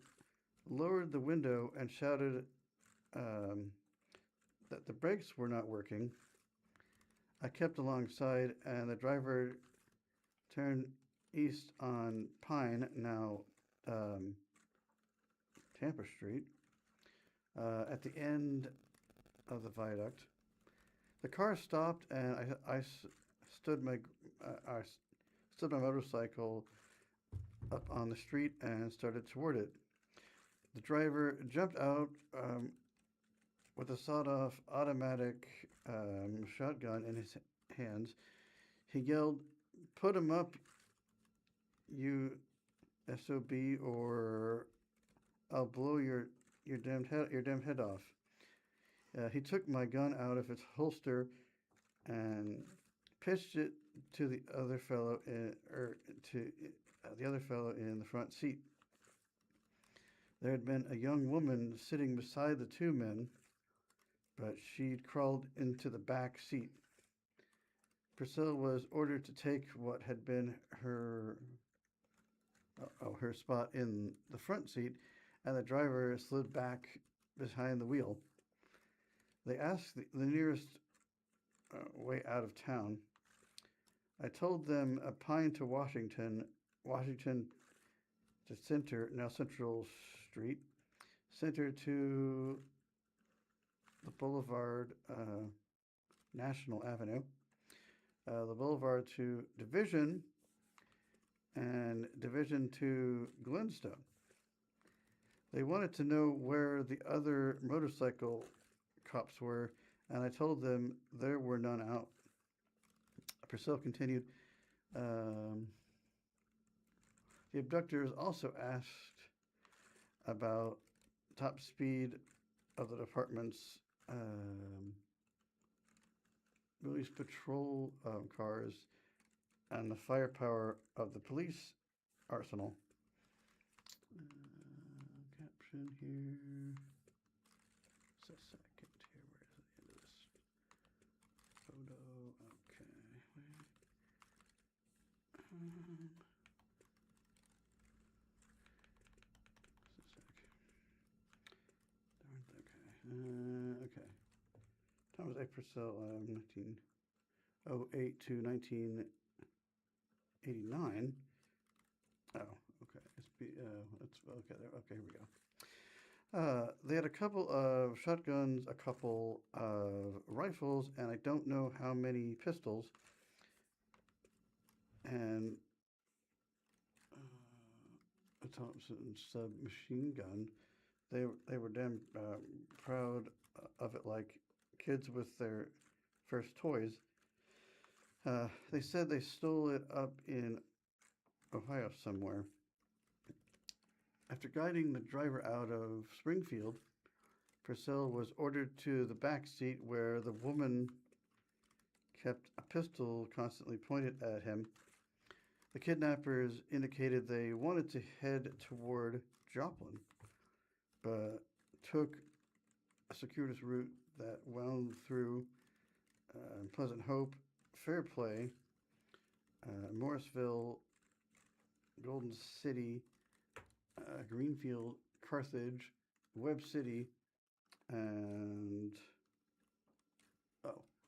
lowered the window, and shouted that the brakes were not working. I kept alongside, and the driver turned east on Pine, now Tampa Street, at the end of the viaduct. The car stopped, and I stood my motorcycle up on the street and started toward it. The driver jumped out with a sawed-off automatic shotgun in his hands. He yelled, "Put him up, you SOB, or I'll blow your damn head off." He took my gun out of its holster and pitched it to the other fellow in the front seat. There had been a young woman sitting beside the two men, but she'd crawled into the back seat. Purcell was ordered to take what had been her spot in the front seat, and the driver slid back behind the wheel. They asked the nearest way out of town. I told them a Pine to Washington to Center, now Central Street, Center to the Boulevard, National Avenue, the Boulevard to Division, and Division to Glenstone. They wanted to know where the other motorcycle cops were, and I told them there were none out. Purcell continued, the abductors also asked about top speed of the department's police patrol cars and the firepower of the police arsenal. Caption here. Just a second here. Where is the end of this photo? Okay. Okay. Thomas A. Purcell, 1908 to 1989. Oh, okay. Okay, here we go. They had a couple of shotguns, a couple of rifles, and I don't know how many pistols. And a Thompson submachine gun. They were damn proud of it, like kids with their first toys. They said they stole it up in Ohio somewhere. After guiding the driver out of Springfield, Purcell was ordered to the back seat where the woman kept a pistol constantly pointed at him. The kidnappers indicated they wanted to head toward Joplin, but took a circuitous route that wound through Pleasant Hope, Fairplay, Morrisville, Golden City, Greenfield, Carthage, Webb City, and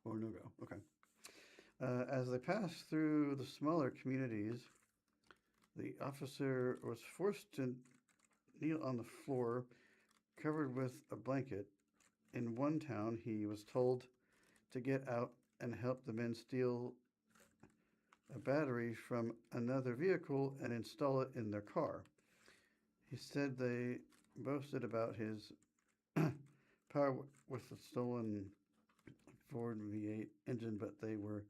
Oronogo. Okay. As they passed through the smaller communities, the officer was forced to kneel on the floor, covered with a blanket. In one town, he was told to get out and helped the men steal a battery from another vehicle and install it in their car. He said they boasted about his power with the stolen Ford V8 engine, but they were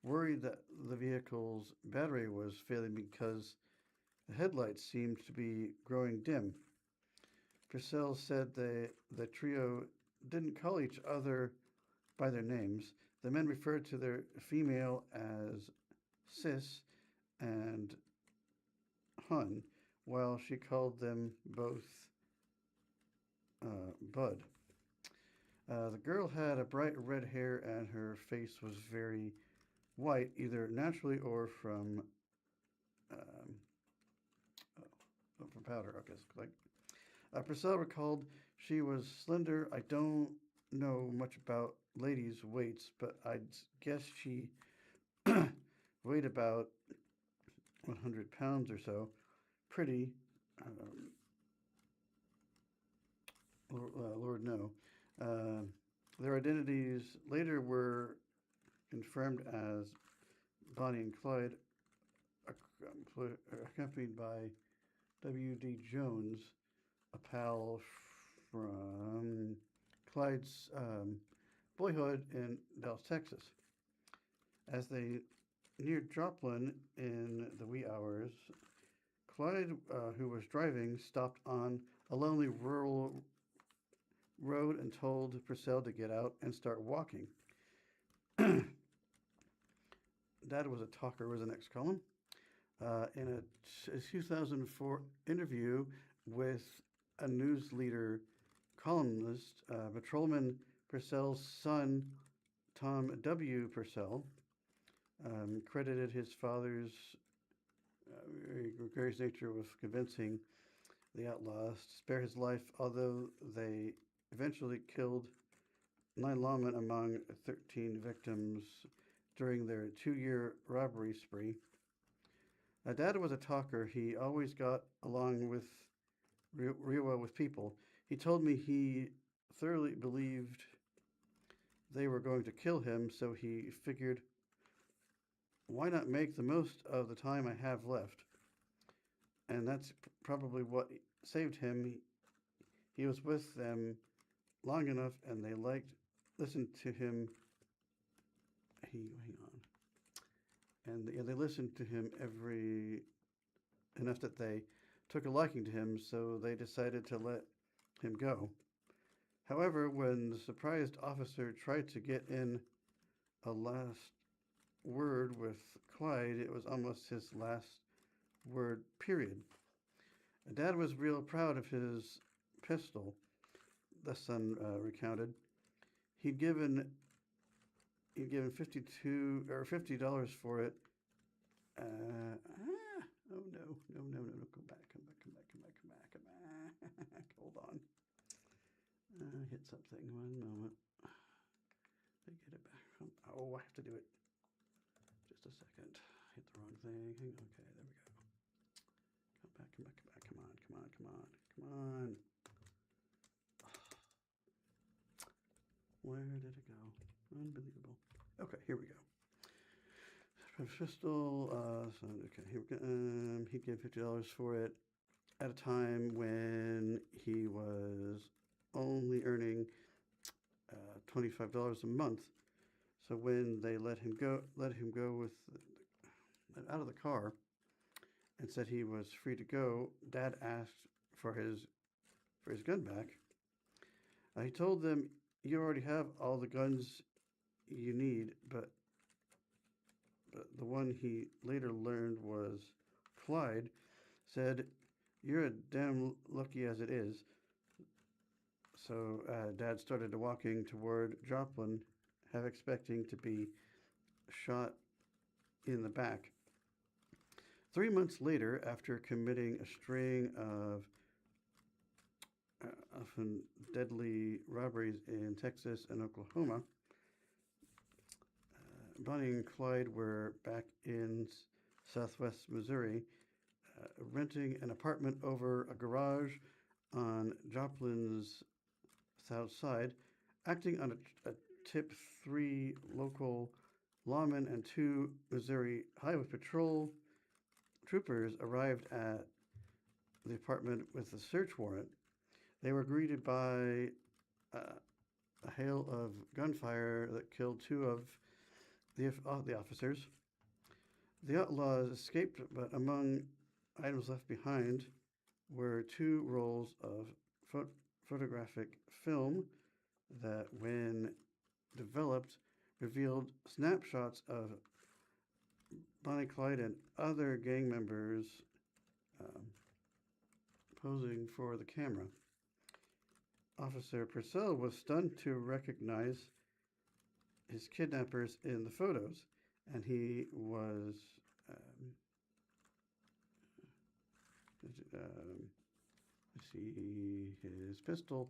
worried that the vehicle's battery was failing because the headlights seemed to be growing dim. Purcell said the trio didn't call each other by their names. The men referred to their female as Sis and Hun, while she called them both Bud. The girl had a bright red hair and her face was very white, either naturally or from powder, I guess. Purcell recalled she was slender. I don't know much about ladies' weights, but I'd guess she weighed about 100 pounds or so. Pretty. Lord, no. Their identities later were confirmed as Bonnie and Clyde, accompanied by W.D. Jones, a pal from Clyde's boyhood in Dallas, Texas. As they neared Joplin in the wee hours, Clyde, who was driving, stopped on a lonely rural road and told Purcell to get out and start walking. Dad was a talker, was the next column. In a 2004 interview with a News-Leader columnist, Patrolman Purcell's son, Tom W. Purcell, credited his father's gregarious nature with convincing the outlaws to spare his life, although they eventually killed 9 lawmen among 13 victims during their 2-year robbery spree. Dad was a talker. He always got along with real well with people. He told me he thoroughly believed they were going to kill him, so he figured, why not make the most of the time I have left? And that's probably what saved him. He was with them long enough, and they listened to him. Hang on. And they listened to him enough that they took a liking to him, so they decided to let him go. However, when the surprised officer tried to get in a last word with Clyde, it was almost his last word, period. Dad was real proud of his pistol, the son recounted. He'd given $50 for it. Oh no, come back. Hold on. Hit something, 1 moment. I get it back. Oh, I have to do it. Just a second. Hit the wrong thing. Okay, there we go. Come back. Come on. Where did it go? Unbelievable. Okay, here we go. Pistol, okay, here we go. He gave $50 for it at a time when he was only earning $25 a month. So when they let him go with out of the car and said he was free to go, Dad asked for his gun back. He told them, "You already have all the guns you need," but the one he later learned was Clyde, said, "You're damn lucky as it is." So Dad started walking toward Joplin, half expecting to be shot in the back. 3 months later, after committing a string of often deadly robberies in Texas and Oklahoma, Bonnie and Clyde were back in southwest Missouri, renting an apartment over a garage on Joplin's south side, acting on a tip, 3 local lawmen and 2 Missouri Highway Patrol troopers arrived at the apartment with a search warrant. They were greeted by a hail of gunfire that killed 2 of the officers. The outlaws escaped, but among items left behind were 2 rolls of photographic film that, when developed, revealed snapshots of Bonnie Clyde and other gang members posing for the camera. Officer Purcell was stunned to recognize his kidnappers in the photos, and he was let's see, his pistol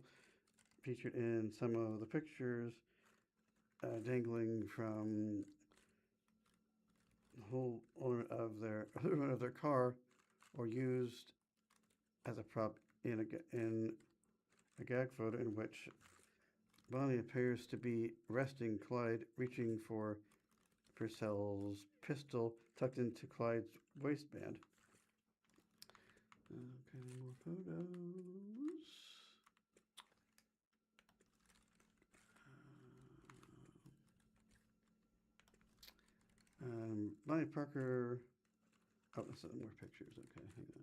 featured in some of the pictures, dangling from the whole owner of their car, or used as a prop in a gag photo in which Bonnie appears to be arresting Clyde, reaching for Purcell's pistol tucked into Clyde's waistband. Okay, more photos. Bonnie Parker. Oh, that's more pictures. Okay, hang on.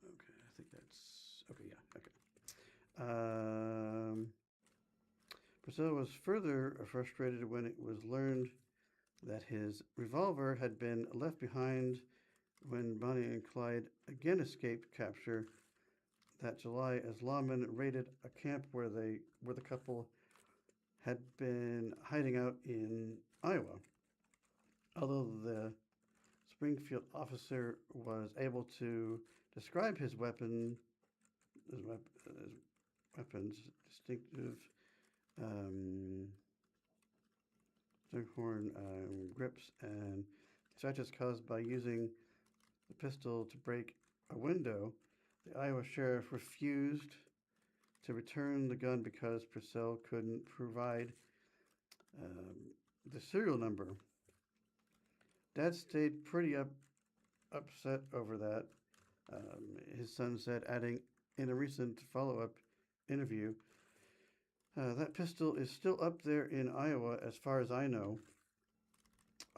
Okay, I think that's okay. Yeah, okay. Purcell was further frustrated when it was learned that his revolver had been left behind when Bonnie and Clyde again escaped capture that July, as lawmen raided a camp where the couple had been hiding out in Iowa. Although the Springfield officer was able to describe his weapons, distinctive Staghorn grips and scratches caused by using the pistol to break a window, the Iowa sheriff refused to return the gun because Purcell couldn't provide the serial number. Dad stayed pretty upset over that, his son said, adding in a recent follow-up interview, that pistol is still up there in Iowa as far as I know.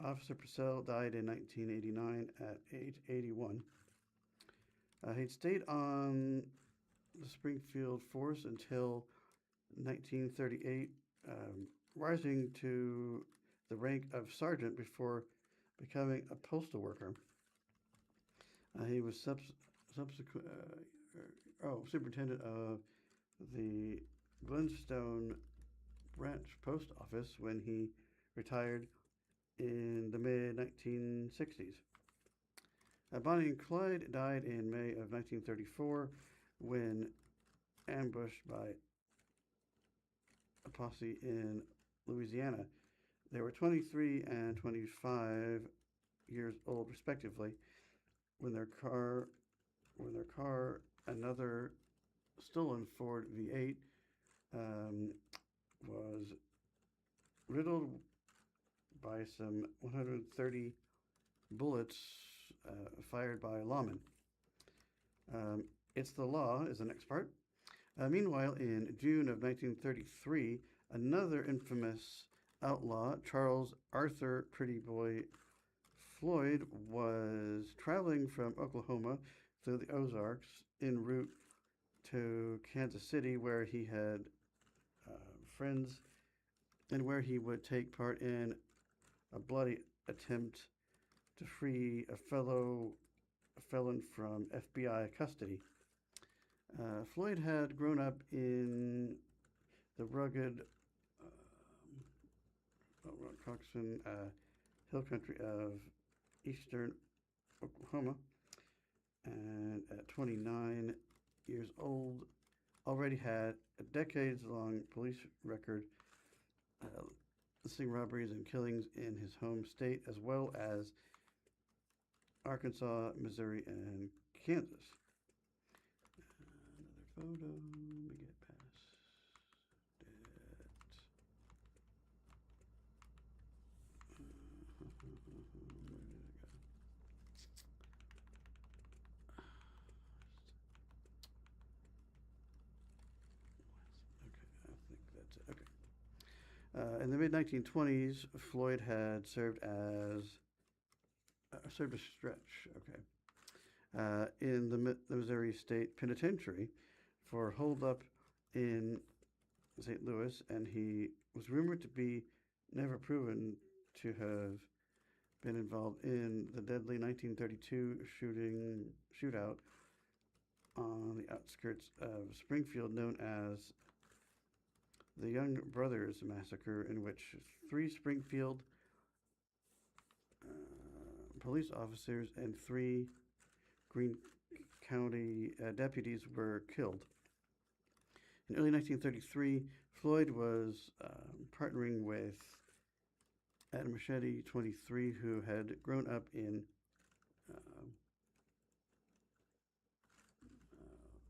Officer Purcell died in 1989 at age 81. He'd stayed on the Springfield force until 1938, rising to the rank of sergeant before becoming a postal worker. He was superintendent of the Glenstone Branch Post Office when he retired in the mid-1960s. Bonnie and Clyde died in May of 1934 when ambushed by a posse in Louisiana. They were 23 and 25 years old, respectively, when their car, another stolen Ford V8, was riddled by some 130 bullets fired by lawmen. It's the Law is the next part. Meanwhile, in June of 1933, another infamous outlaw, Charles Arthur Pretty Boy Floyd, was traveling from Oklahoma through the Ozarks en route to Kansas City, where he had friends and where he would take part in a bloody attempt to free a felon from FBI custody. Floyd had grown up in the rugged Coxon hill country of eastern Oklahoma, and at 29 years old, already had a decades-long police record listing robberies and killings in his home state, as well as Arkansas, Missouri, and Kansas. Another photo. Let me get past. Okay, I think that's it. Okay. In the mid-1920s, Floyd had served a stretch. Okay. In the Missouri State Penitentiary for holdup in St. Louis, and he was rumored to be never proven to have been involved in the deadly 1932 shootout on the outskirts of Springfield known as the Young Brothers Massacre, in which 3 Springfield police officers and 3 Greene County deputies were killed. In early 1933, Floyd was partnering with Adam Machete, 23, who had grown up in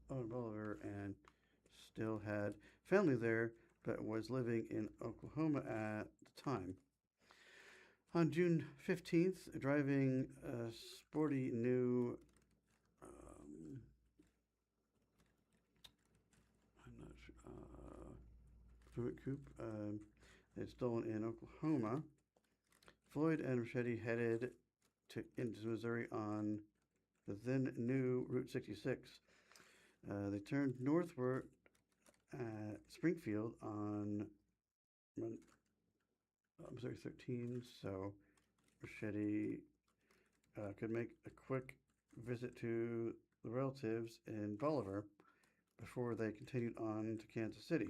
Bolivar and still had family there, but was living in Oklahoma at the time. On June 15th, driving a sporty new Fluid Coupe it's stolen in Oklahoma, Floyd and Machete headed into Missouri on the then new Route 66. They turned northward at Springfield on Missouri 13, so Machete could make a quick visit to the relatives in Bolivar before they continued on to Kansas City.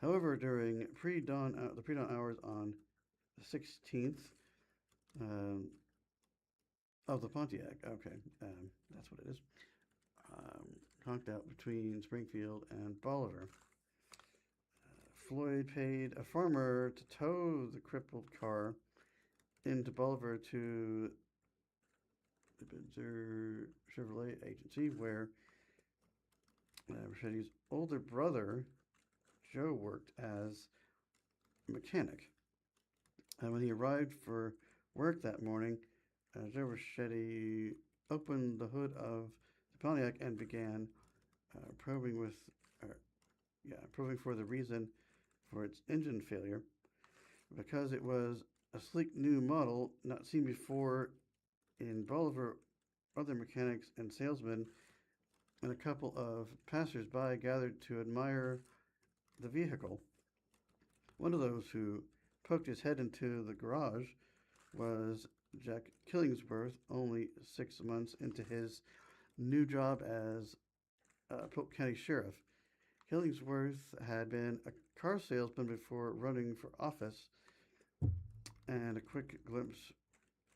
However, during the pre-dawn hours on the 16th of the Pontiac, that's what it is, conked out between Springfield and Bolivar. Floyd paid a farmer to tow the crippled car into Bolivar to the Binzer Chevrolet agency, where Machete's older brother, Joe, worked as a mechanic. And when he arrived for work that morning, Joe Machete opened the hood of the Pontiac and began probing for the reason for its engine failure. Because it was a sleek new model not seen before in Bolivar, other mechanics and salesmen and a couple of passers-by gathered to admire the vehicle. One of those who poked his head into the garage was Jack Killingsworth, only 6 months into his new job as Polk County Sheriff. Killingsworth had been a car salesman before running for office, and a quick glimpse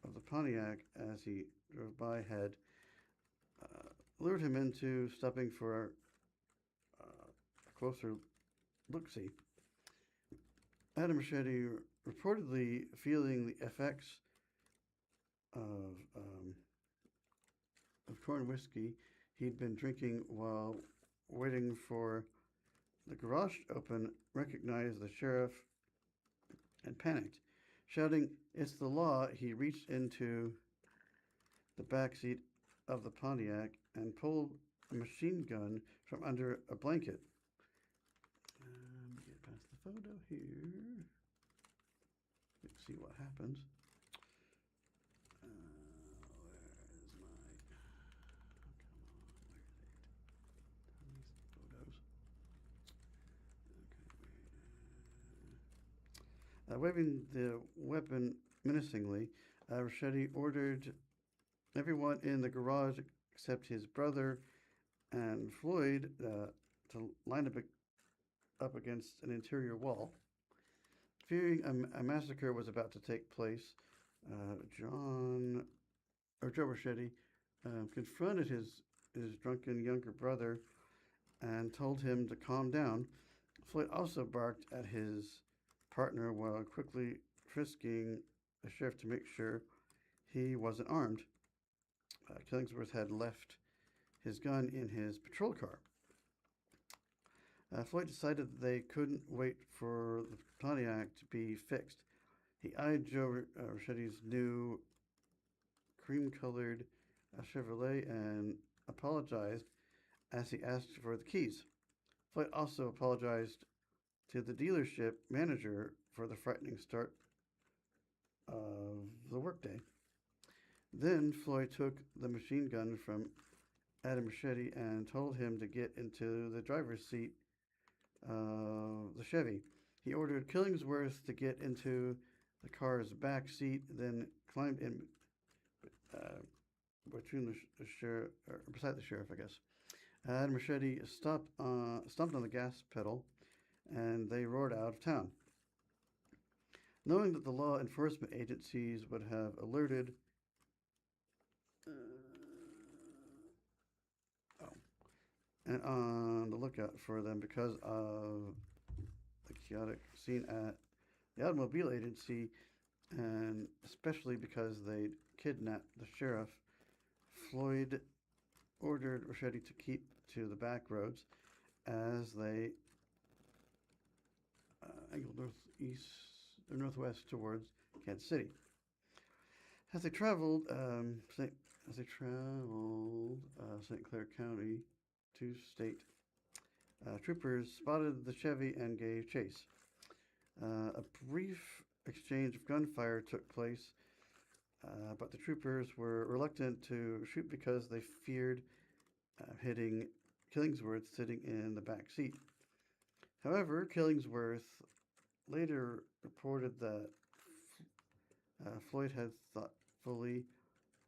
of the Pontiac as he drove by had lured him into stopping for a closer look-see. Adam Machete, reportedly feeling the effects of corn whiskey he'd been drinking while waiting for the garage to open, recognized the sheriff and panicked. Shouting, "It's the law," he reached into the back seat of the Pontiac and pulled a machine gun from under a blanket. Let me get past the photo here. Let's see what happens. Where's my... Come on, where is it? Okay. Waving the weapon menacingly, Machete ordered everyone in the garage except his brother and Floyd to line up against an interior wall. Fearing a massacre was about to take place, Joe Machete confronted his drunken younger brother and told him to calm down. Floyd also barked at his partner while quickly frisking the sheriff to make sure he wasn't armed. Killingsworth had left his gun in his patrol car. Floyd decided they couldn't wait for the Pontiac to be fixed. He eyed Joe Richetti's new cream-colored Chevrolet and apologized as he asked for the keys. Floyd also apologized to the dealership manager for the frightening start of the workday. Then Floyd took the machine gun from Adam Richetti and told him to get into the driver's seat of the Chevy. He ordered Killingsworth to get into the car's back seat, then climbed in between the sheriff, or beside the sheriff, I guess. Adam Richetti stomped on the gas pedal, and they roared out of town. Knowing that the law enforcement agencies would have alerted and on the lookout for them because of the chaotic scene at the automobile agency, and especially because they'd kidnapped the sheriff, Floyd ordered Richetti to keep to the back roads as they angled northwest towards Kansas City. As they traveled St. Clair County to state, troopers spotted the Chevy and gave chase. A brief exchange of gunfire took place, but the troopers were reluctant to shoot because they feared hitting Killingsworth sitting in the back seat. However, Killingsworth later reported that Floyd had thoughtfully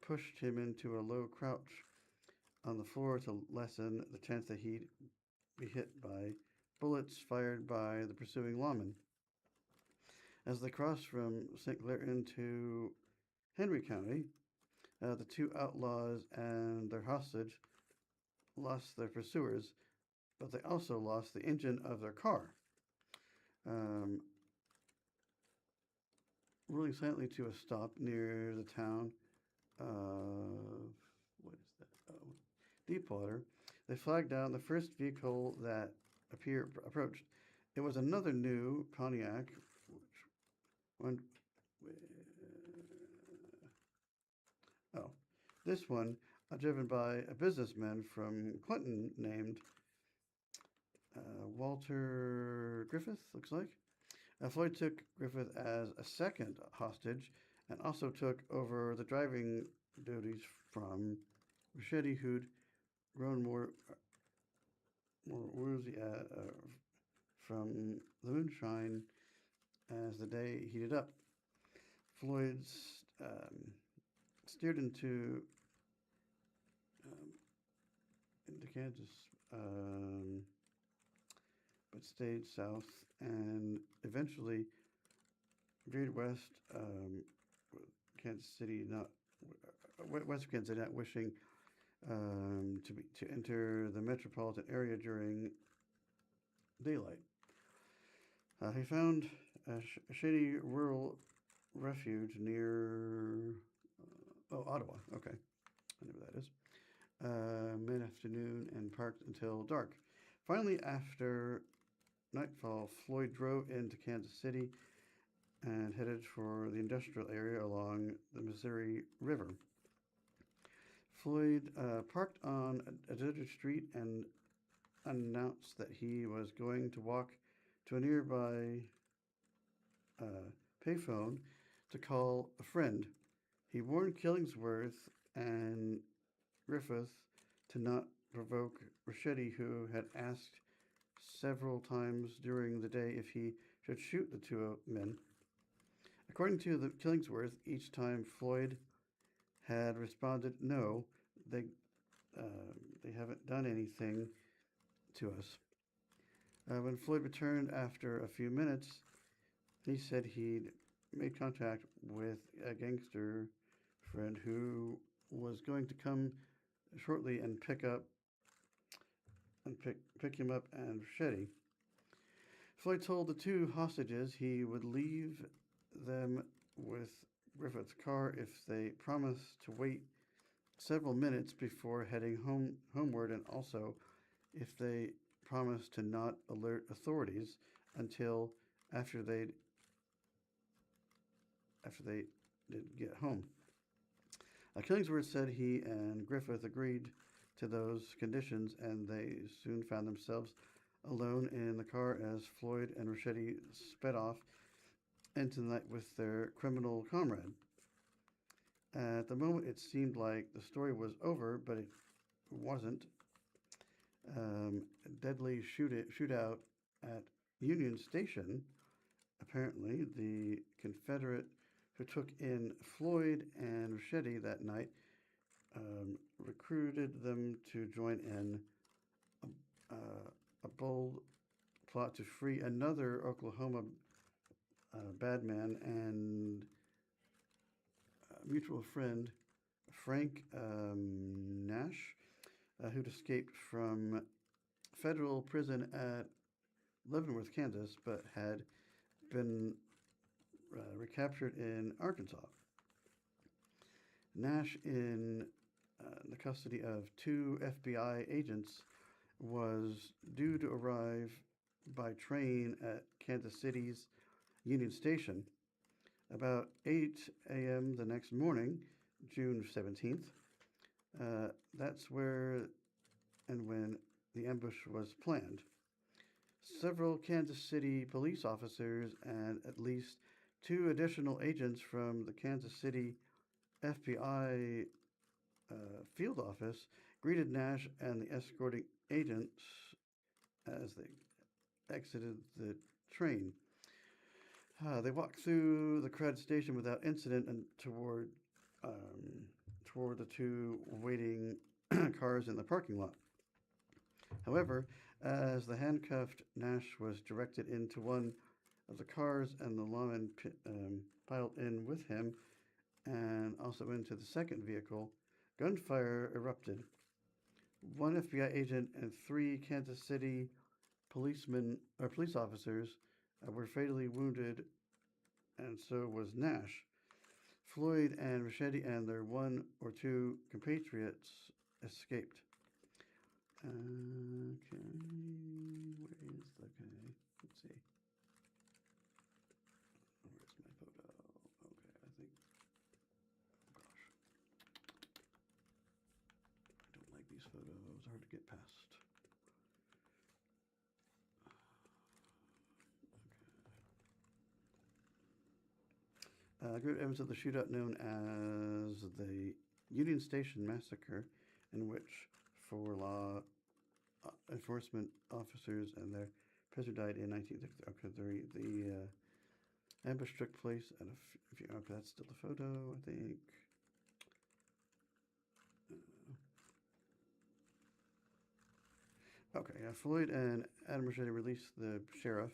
pushed him into a low crouch on the floor to lessen the chance that he'd be hit by bullets fired by the pursuing lawman. As they crossed from St. Clair into Henry County, the two outlaws and their hostage lost their pursuers, but they also lost the engine of their car. Rolling silently to a stop near the town of, Deepwater, they flagged down the first vehicle that approached. It was another new Pontiac, this one driven by a businessman from Clinton named Walter Griffith, looks like. Floyd took Griffith as a second hostage and also took over the driving duties from Richetti, who'd grown more woozy from the moonshine as the day heated up. Floyd steered into Kansas, but stayed south and eventually veered west, Kansas City, west of Kansas City, not wishing to enter the metropolitan area during daylight. He found a shady rural refuge near Ottawa. Okay, I know where that is. Mid-afternoon and parked until dark. Finally, after nightfall, Floyd drove into Kansas City and headed for the industrial area along the Missouri River. Floyd parked on a deserted street and announced that he was going to walk to a nearby payphone to call a friend. He warned Killingsworth and Griffith to not provoke Richetti, who had asked several times during the day if he should shoot the two men. According to the Killingsworth, each time Floyd had responded, "No, they haven't done anything to us." When Floyd returned after a few minutes, he said he'd made contact with a gangster friend who was going to come shortly and pick him up and Richetti. Floyd told the two hostages he would leave them with Griffith's car if they promised to wait several minutes before heading homeward, and also if they promised to not alert authorities until after they'd after they did get home. Killingsworth said he and Griffith agreed to those conditions, and they soon found themselves alone in the car as Floyd and Ricchetti sped off into the night with their criminal comrade. At the moment, it seemed like the story was over, but it wasn't. A deadly shootout at Union Station. Apparently, the Confederate who took in Floyd and Ricchetti that night recruited them to join in a bold plot to free another Oklahoma bad man and mutual friend, Frank Nash, who'd escaped from federal prison at Leavenworth, Kansas, but had been recaptured in Arkansas. Nash, in the custody of 2 FBI agents, was due to arrive by train at Kansas City's Union Station about 8 a.m. the next morning, June 17th. That's where and when the ambush was planned. Several Kansas City police officers and at least 2 additional agents from the Kansas City FBI field office greeted Nash and the escorting agents as they exited the train. They walked through the crowded station without incident and toward the 2 waiting cars in the parking lot. However, as the handcuffed Nash was directed into one of the cars and the lawman piled in with him and also into the second vehicle, gunfire erupted. 1 FBI agent and 3 Kansas City police officers were fatally wounded, and so was Nash. Floyd and Ricchetti and their 1 or 2 compatriots escaped. Okay, where is the guy? Let's see. Where's my photo? Okay, I think. Oh gosh. I don't like these photos. Hard to get past. Good evidence of the shootout known as the Union Station Massacre, in which 4 law enforcement officers and their prisoner died in 1960. Okay, the ambush took place at okay, that's still the photo, I think. Okay, Floyd and Adam Ricchetti released the sheriff,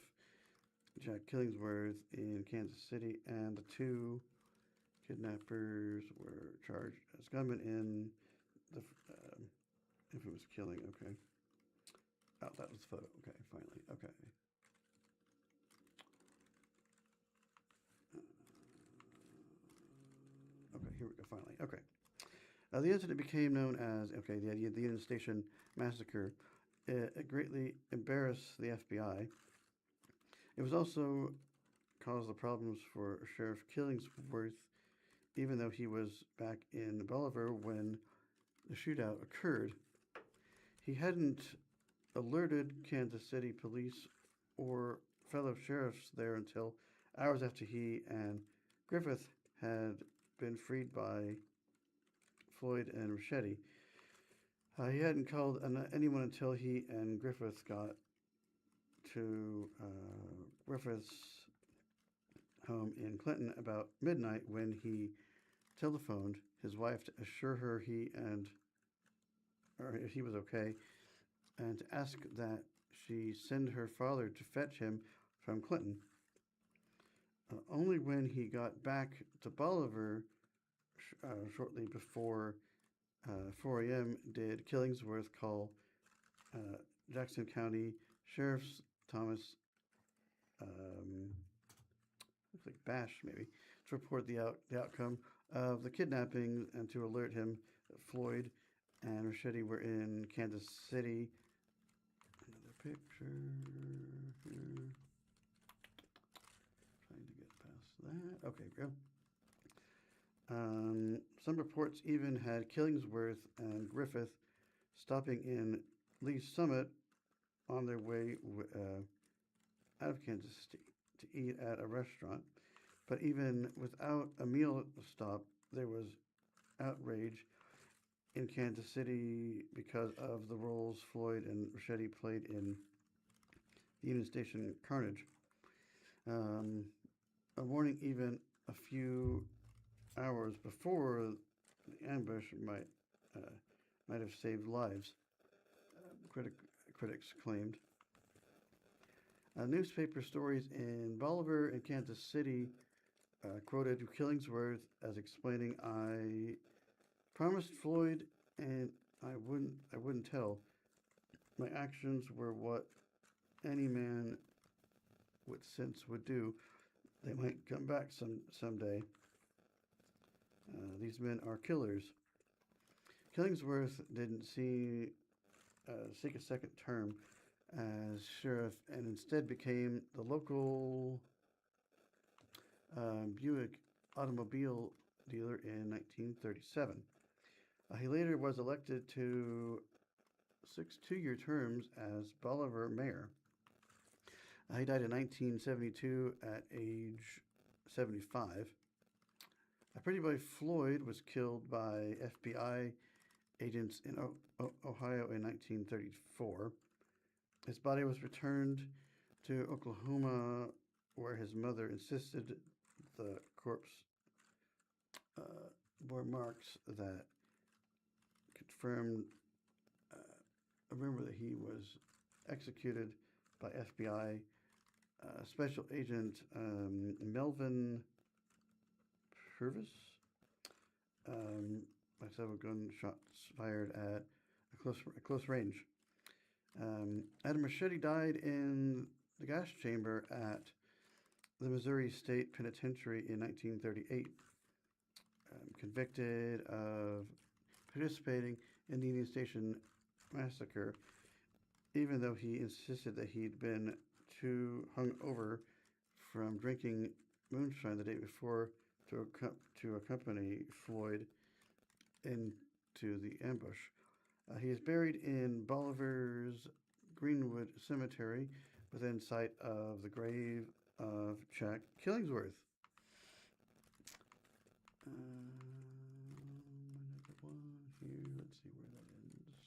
Jack Killingsworth, in Kansas City, and the 2 kidnappers were charged as gunmen in the infamous killing. Okay. Oh, that was the photo. Okay, finally. Okay. Okay, here we go, finally. Okay. The incident became known as, the Union Station Massacre. It greatly embarrassed the FBI. It was also caused the problems for Sheriff Killingsworth, even though he was back in Bolivar when the shootout occurred. He hadn't alerted Kansas City police or fellow sheriffs there until hours after he and Griffith had been freed by Floyd and Ricchetti. He hadn't called anyone until he and Griffith got to Griffith's home in Clinton about midnight, when he telephoned his wife to assure her if he was okay, and to ask that she send her father to fetch him from Clinton. Only when he got back to Bolivar shortly before 4 a.m. did Killingsworth call Jackson County Sheriff's Thomas, looks like Bash maybe, to report the outcome of the kidnapping and to alert him that Floyd and Ricchetti were in Kansas City. Another picture here. Trying to get past that. Okay, go. Some reports even had Killingsworth and Griffith stopping in Lee's Summit on their way out of Kansas City to eat at a restaurant. But even without a meal stop, there was outrage in Kansas City because of the roles Floyd and Ricchetti played in the Union Station carnage. A warning even a few hours before the ambush might have saved lives, critics claimed. Newspaper stories in Bolivar and Kansas City quoted Killingsworth as explaining, "I promised Floyd, and I wouldn't tell. My actions were what any man with sense would do. They might come back someday. These men are killers." Killingsworth didn't seek a second term as sheriff and instead became the local Buick automobile dealer in 1937. He later was elected to 6 two-year terms as Bolivar mayor. He died in 1972 at age 75. Pretty Boy Floyd was killed by FBI agents in Ohio in 1934. His body was returned to Oklahoma, where his mother insisted the corpse bore marks that confirmed remember that he was executed by FBI Special Agent Melvin Purvis. By several gunshots fired at a close range. Adam Ricchetti died in the gas chamber at the Missouri State Penitentiary in 1938, convicted of participating in the Union Station massacre, even though he insisted that he'd been too hungover from drinking moonshine the day before to accompany Floyd into the ambush. He is buried in Bolivar's Greenwood Cemetery within sight of the grave of Jack Killingsworth. Another one here. Let's see where that ends.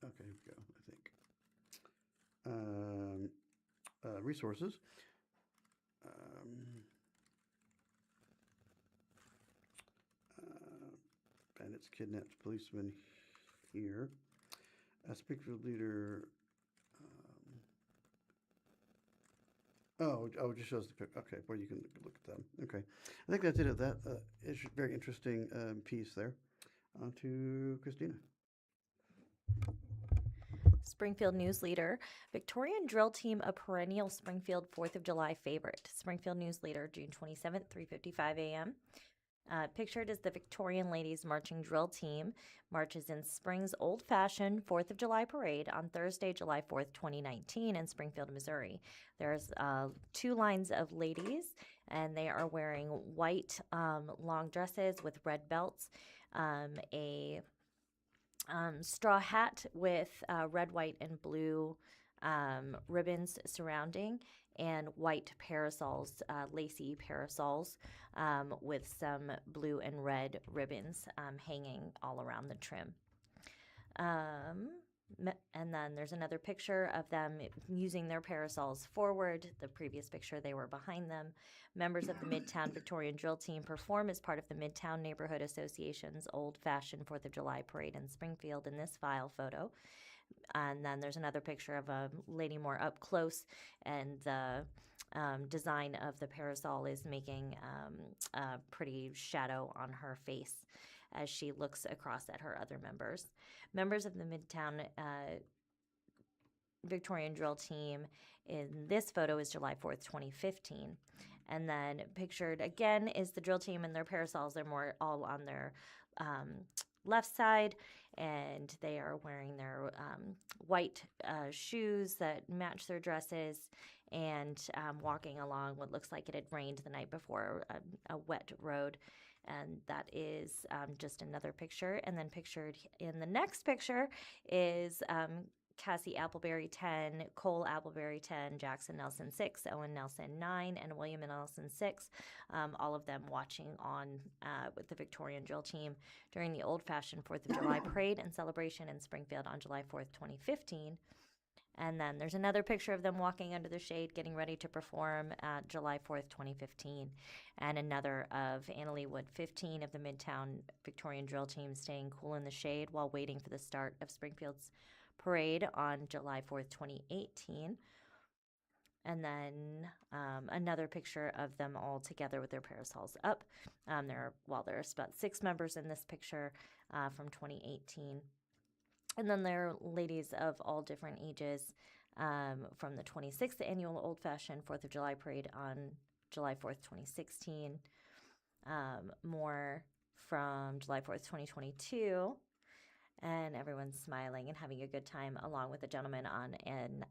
Okay, here we go, I think. Resources. Bandits kidnapped policeman here. Springfield leader. It just shows the pic. Okay, well, you can look at them. Okay, I think that's it. That is a very interesting piece there. On to Christina. Springfield News-Leader. Victorian drill team, a perennial Springfield 4th of July favorite. Springfield News-Leader, June 27th, 3:55 a.m. Pictured is the Victorian Ladies Marching Drill Team marches in spring's old-fashioned 4th of July parade on Thursday, July 4th, 2019 in Springfield, Missouri. There's 2 lines of ladies, and they are wearing white long dresses with red belts, a straw hat with red, white, and blue ribbons surrounding, and white parasols, lacy parasols, with some blue and red ribbons hanging all around the trim. And then there's another picture of them using their parasols forward. The previous picture, they were behind them. Members of the Midtown Victorian Drill Team perform as part of the Midtown Neighborhood Association's old-fashioned 4th of July parade in Springfield in this file photo. And then there's another picture of a lady more up close, and the design of the parasol is making a pretty shadow on her face as she looks across at her other members. Members of the Midtown Victorian Drill Team in this photo is July 4th, 2015. And then pictured again is the drill team and their parasols. They're more all on their left side, and they are wearing their white shoes that match their dresses, and walking along what looks like it had rained the night before, a wet road. And that is just another picture. And then pictured in the next picture is Cassie Appleberry 10, Cole Appleberry 10, Jackson Nelson 6, Owen Nelson 9, and William Nelson 6, all of them watching on with the Victorian drill team during the old-fashioned 4th of July parade and celebration in Springfield on July 4th, 2015. And then there's another picture of them walking under the shade, getting ready to perform at July 4th, 2015. And another of Annalee Wood 15 of the Midtown Victorian drill team staying cool in the shade while waiting for the start of Springfield's parade on July 4th, 2018. And then another picture of them all together with their parasols up. There's about 6 members in this picture from 2018. And then there are ladies of all different ages from the 26th Annual Old Fashioned 4th of July Parade on July 4th, 2016. More from July 4th, 2022. And everyone's smiling and having a good time, along with a gentleman on an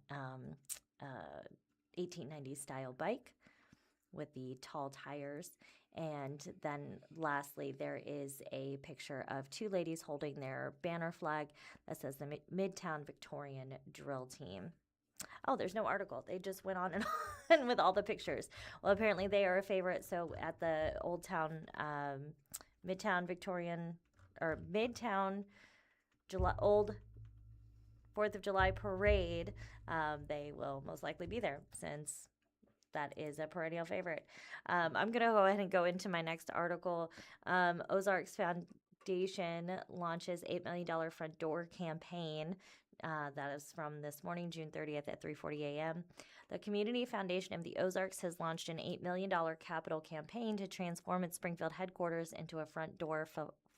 1890s style bike with the tall tires. And then lastly, there is a picture of 2 ladies holding their banner flag that says the Midtown Victorian Drill Team. Oh, there's no article. They just went on and on with all the pictures. Well, apparently they are a favorite. So at the Old Town, Midtown Victorian, or Midtown Old 4th of July Parade, they will most likely be there since that is a perennial favorite. I'm going to go ahead and go into my next article. Ozarks Foundation launches $8 million front door campaign. That is from this morning, June 30th at 3:40 a.m. The Community Foundation of the Ozarks has launched an $8 million capital campaign to transform its Springfield headquarters into a front door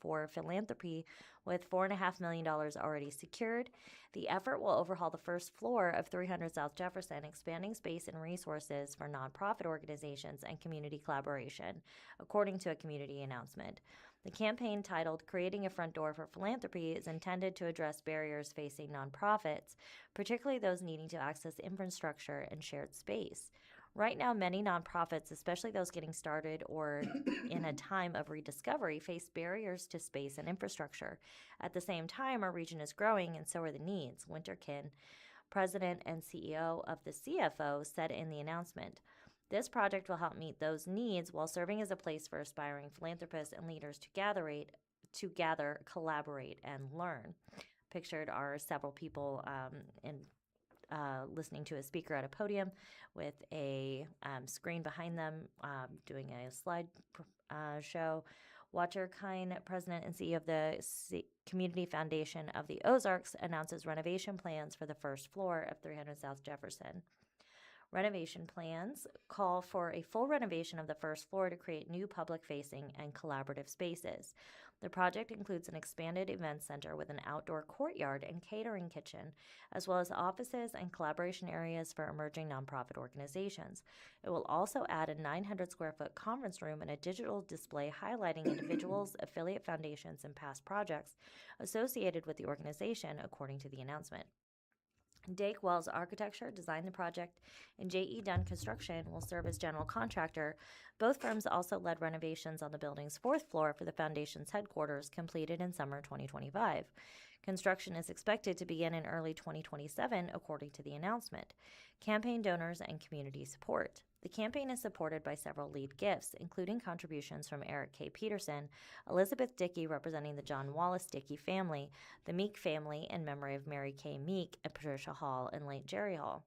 for philanthropy, with $4.5 million already secured. The effort will overhaul the first floor of 300 South Jefferson, expanding space and resources for nonprofit organizations and community collaboration, according to a community announcement. The campaign, titled Creating a Front Door for Philanthropy, is intended to address barriers facing nonprofits, particularly those needing to access infrastructure and shared space. Right now, many nonprofits, especially those getting started or in a time of rediscovery, face barriers to space and infrastructure. At the same time, our region is growing, and so are the needs, Winterkin, president and CEO of the CFO, said in the announcement. This project will help meet those needs while serving as a place for aspiring philanthropists and leaders to gather, collaborate, and learn. Pictured are several people listening to a speaker at a podium with a screen behind them doing a slide show. Walter Kine, president and CEO of the Community Foundation of the Ozarks, announces renovation plans for the first floor of 300 South Jefferson. Renovation plans call for a full renovation of the first floor to create new public-facing and collaborative spaces. The project includes an expanded event center with an outdoor courtyard and catering kitchen, as well as offices and collaboration areas for emerging nonprofit organizations. It will also add a 900-square-foot conference room and a digital display highlighting individuals, affiliate foundations, and past projects associated with the organization, according to the announcement. Dake Wells Architecture designed the project, and J.E. Dunn Construction will serve as general contractor. Both firms also led renovations on the building's 4th floor for the foundation's headquarters, completed in summer 2025. Construction is expected to begin in early 2027, according to the announcement. Campaign donors and community support. The campaign is supported by several lead gifts, including contributions from Eric K. Peterson, Elizabeth Dickey representing the John Wallace Dickey family, the Meek family in memory of Mary K. Meek and Patricia Hall and late Jerry Hall.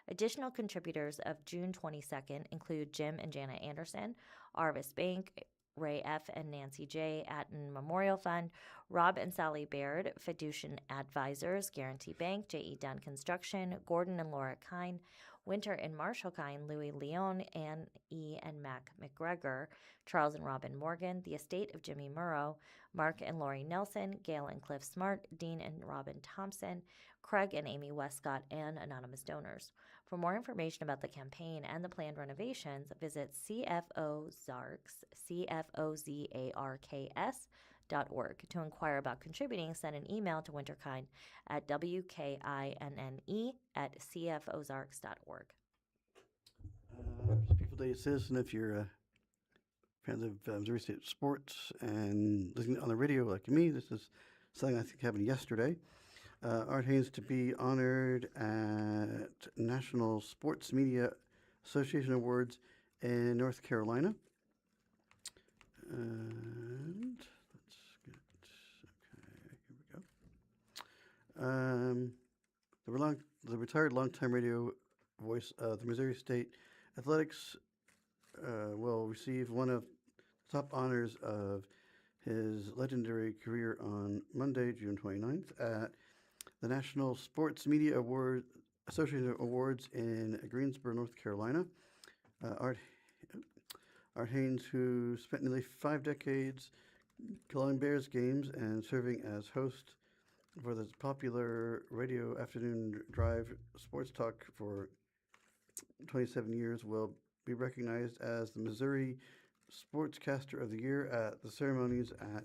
Additional contributors of June 22nd include Jim and Janet Anderson, Arvis Bank, Ray F. and Nancy J. Atten Memorial Fund, Rob and Sally Baird, Fiducian Advisors, Guarantee Bank, J.E. Dunn Construction, Gordon and Laura Kine, Winter and Marshall Kine, Louis Leon, Ann E. and Mac McGregor, Charles and Robin Morgan, the estate of Jimmy Murrow, Mark and Lori Nelson, Gail and Cliff Smart, Dean and Robin Thompson, Craig and Amy Westcott, and anonymous donors. For more information about the campaign and the planned renovations, visit CFOZarks, CFOZARKS.org. To inquire about contributing, send an email to Winterkind at WKINNE@CFOZarks.org. Springfield Daily Citizen, if you're fans of Missouri State sports and listening on the radio like me, this is something I think happened yesterday. Art Haynes to be honored at National Sports Media Association Awards in North Carolina. And let's get, okay, here we go. The retired longtime radio voice of the Missouri State Athletics will receive one of the top honors of his legendary career on Monday, June 29th at the National Sports Media Association Awards in Greensboro, North Carolina. Art Haynes, who spent nearly 5 decades calling Bears games and serving as host for the popular radio afternoon drive sports talk for 27 years, will be recognized as the Missouri Sportscaster of the Year at the ceremonies at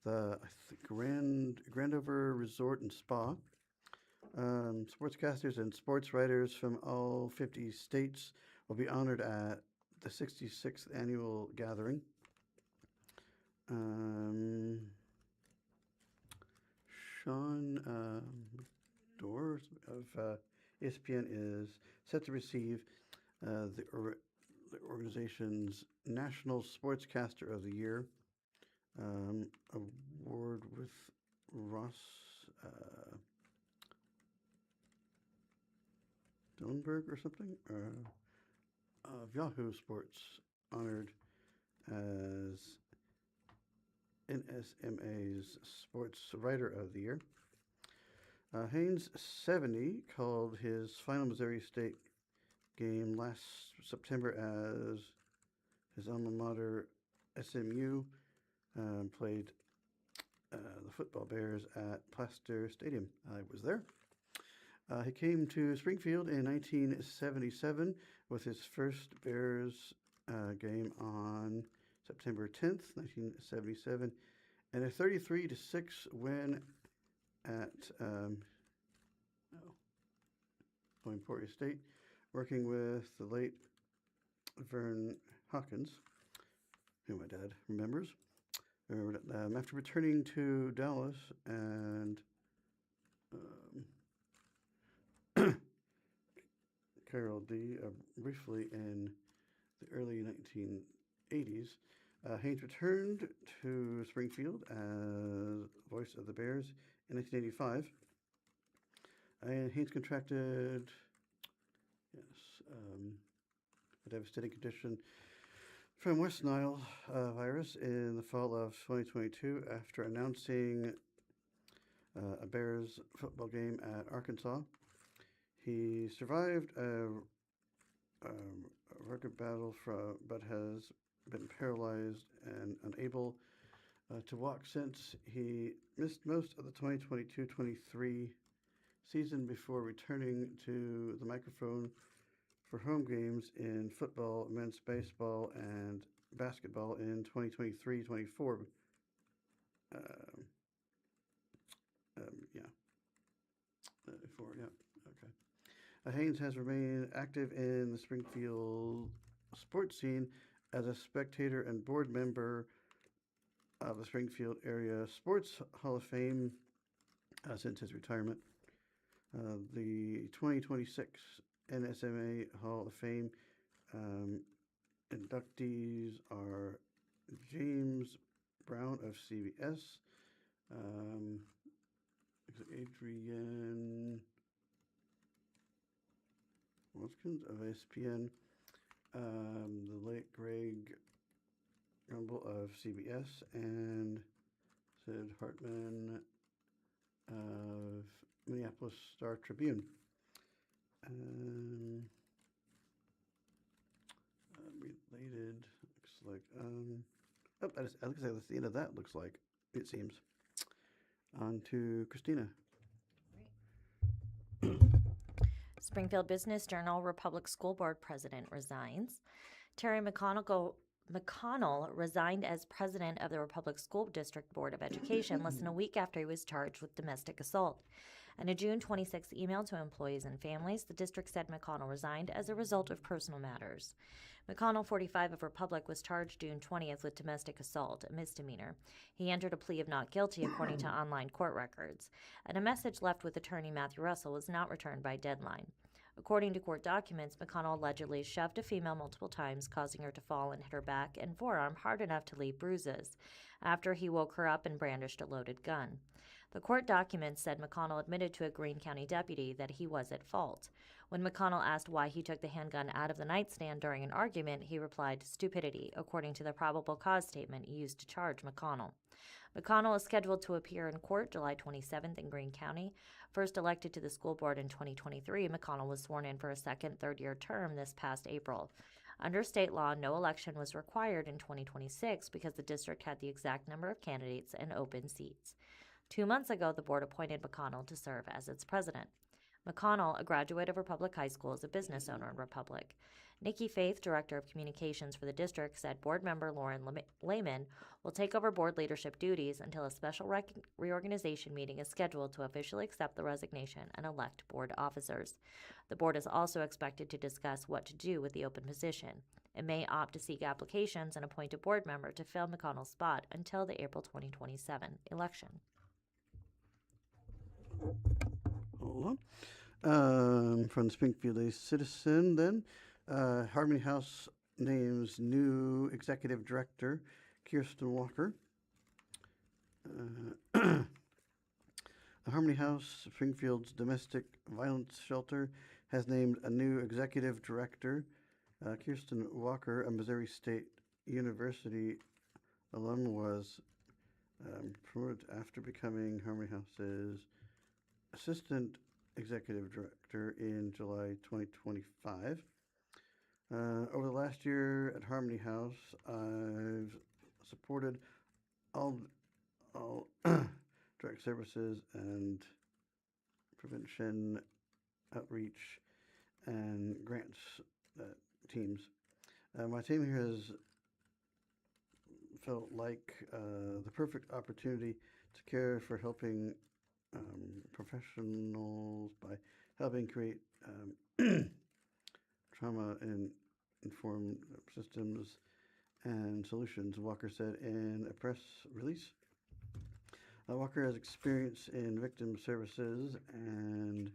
the Grandover Resort and Spa. Sportscasters and sports writers from all 50 states will be honored at the 66th annual gathering. Sean Dorr of ESPN is set to receive the organization's National Sportscaster of the Year award with Ross Dillenberg or something, of Yahoo Sports, honored as NSMA's Sports Writer of the Year. Haynes, 70, called his final Missouri State game last September as his alma mater, SMU, played the football Bears at Plaster Stadium. I was there. He came to Springfield in 1977 with his first Bears game on September 10th, 1977, and a 33-6 win at Emporia State, working with the late Vern Hawkins, who my dad remembers. After returning to Dallas and Carol D. Briefly in the early 1980s, Haynes returned to Springfield as voice of the Bears in 1985. And Haynes contracted a devastating condition from West Nile virus in the fall of 2022 after announcing a Bears football game at Arkansas. He survived a rugged battle but has been paralyzed and unable to walk since. He missed most of the 2022-23 season before returning to the microphone for home games in football, men's baseball, and basketball in 2023-24. Haynes has remained active in the Springfield sports scene as a spectator and board member of the Springfield Area Sports Hall of Fame since his retirement. The 2026 NSMA Hall of Fame inductees are James Brown of CBS, Adrian Watkins of ESPN, the late Greg Rumble of CBS, and Sid Hartman of Minneapolis Star Tribune. Related, looks like, looks like that's the end of that, looks like, it seems. On to Christina. Springfield Business Journal, Republic School Board President resigns. Terry McConnell resigned as president of the Republic School District Board of Education less than a week after he was charged with domestic assault. In a June 26 email to employees and families, the district said McConnell resigned as a result of personal matters. McConnell, 45, of Republic, was charged June 20th with domestic assault, a misdemeanor. He entered a plea of not guilty, according to online court records, and a message left with attorney Matthew Russell was not returned by deadline. According to court documents, McConnell allegedly shoved a female multiple times, causing her to fall and hit her back and forearm hard enough to leave bruises, after he woke her up and brandished a loaded gun. The court documents said McConnell admitted to a Greene County deputy that he was at fault. When McConnell asked why he took the handgun out of the nightstand during an argument, he replied, "Stupidity," according to the probable cause statement used to charge McConnell. McConnell is scheduled to appear in court July 27th in Greene County. First elected to the school board in 2023, McConnell was sworn in for a second third-year term this past April. Under state law, no election was required in 2026 because the district had the exact number of candidates and open seats. 2 months ago, the board appointed McConnell to serve as its president. McConnell, a graduate of Republic High School, is a business owner in Republic. Nikki Faith, director of communications for the district, said board member Lauren Lehman will take over board leadership duties until a special reorganization meeting is scheduled to officially accept the resignation and elect board officers. The board is also expected to discuss what to do with the open position. It may opt to seek applications and appoint a board member to fill McConnell's spot until the April 2027 election. Hold on. From the Springfield Daily Citizen, then. Harmony House names new executive director, Kirsten Walker. The Harmony House, Springfield's domestic violence shelter, has named a new executive director. Kirsten Walker, a Missouri State University alum, was promoted after becoming Harmony House's assistant executive director in July 2025. Over the last year at Harmony House, I've supported all direct services and prevention outreach and grants teams. My team here has felt like the perfect opportunity to care for helping professionals by helping create trauma-informed systems and solutions, Walker said in a press release. Walker has experience in victim services and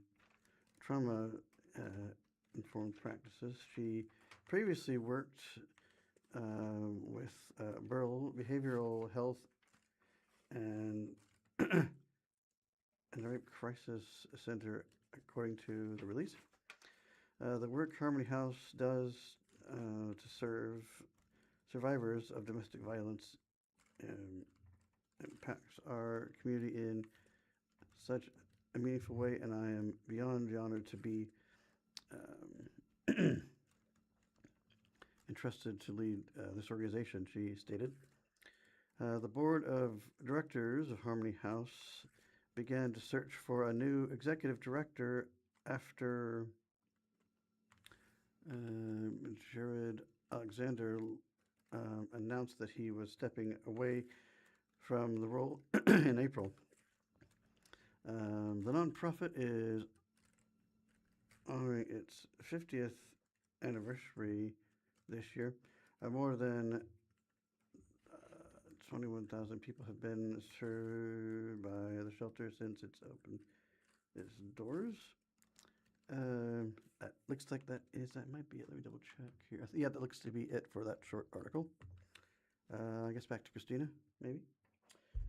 trauma-informed practices. She previously worked with Burl Behavioral Health and the Rape Crisis Center, according to the release. The work Harmony House does to serve survivors of domestic violence impacts our community in such a meaningful way, and I am beyond honored to be entrusted to lead this organization, she stated. The board of directors of Harmony House began to search for a new executive director after Jared Alexander announced that he was stepping away from the role in April. The nonprofit is honoring its 50th anniversary this year. More than 21,000 people have been served by the shelter since it's opened its doors. That looks like that might be it. Let me double check here. Yeah, that looks to be it for that short article. I guess back to Christina, maybe,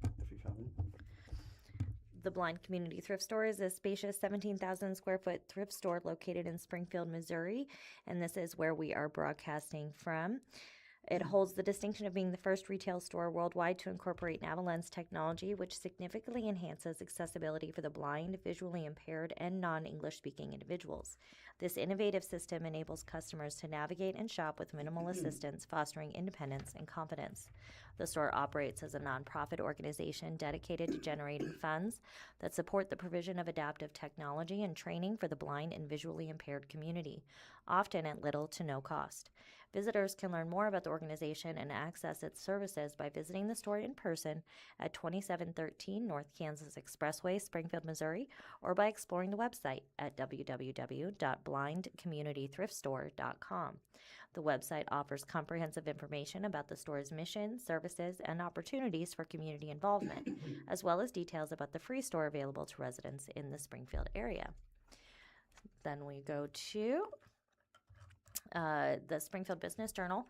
if you found it. The Blind Community Thrift Store is a spacious 17,000 square foot thrift store located in Springfield, Missouri, and this is where we are broadcasting from. It holds the distinction of being the first retail store worldwide to incorporate NaviLens technology, which significantly enhances accessibility for the blind, visually impaired, and non-English speaking individuals. This innovative system enables customers to navigate and shop with minimal assistance, fostering independence and confidence. The store operates as a nonprofit organization dedicated to generating funds that support the provision of adaptive technology and training for the blind and visually impaired community, often at little to no cost. Visitors can learn more about the organization and access its services by visiting the store in person at 2713 North Kansas Expressway, Springfield, Missouri, or by exploring the website at www.blindcommunitythriftstore.com. The website offers comprehensive information about the store's mission, services, and opportunities for community involvement, as well as details about the free store available to residents in the Springfield area. Then we go to the Springfield Business Journal.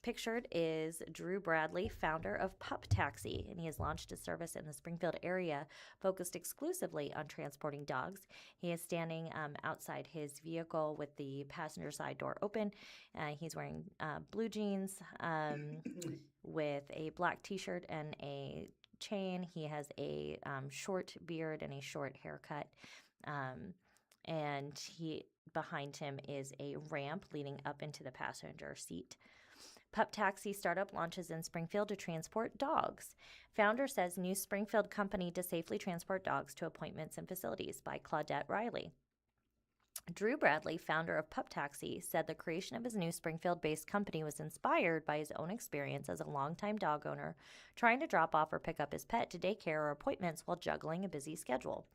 Pictured is Drew Bradley, founder of Pup Taxi, and he has launched a service in the Springfield area focused exclusively on transporting dogs. He is standing outside his vehicle with the passenger side door open. He's wearing blue jeans with a black t-shirt and a chain. He has a short beard and a short haircut. And behind him is a ramp leading up into the passenger seat. Pup Taxi startup launches in Springfield to transport dogs. Founder says new Springfield company to safely transport dogs to appointments and facilities by Claudette Riley. Drew Bradley, founder of Pup Taxi, said the creation of his new Springfield-based company was inspired by his own experience as a longtime dog owner trying to drop off or pick up his pet to daycare or appointments while juggling a busy schedule.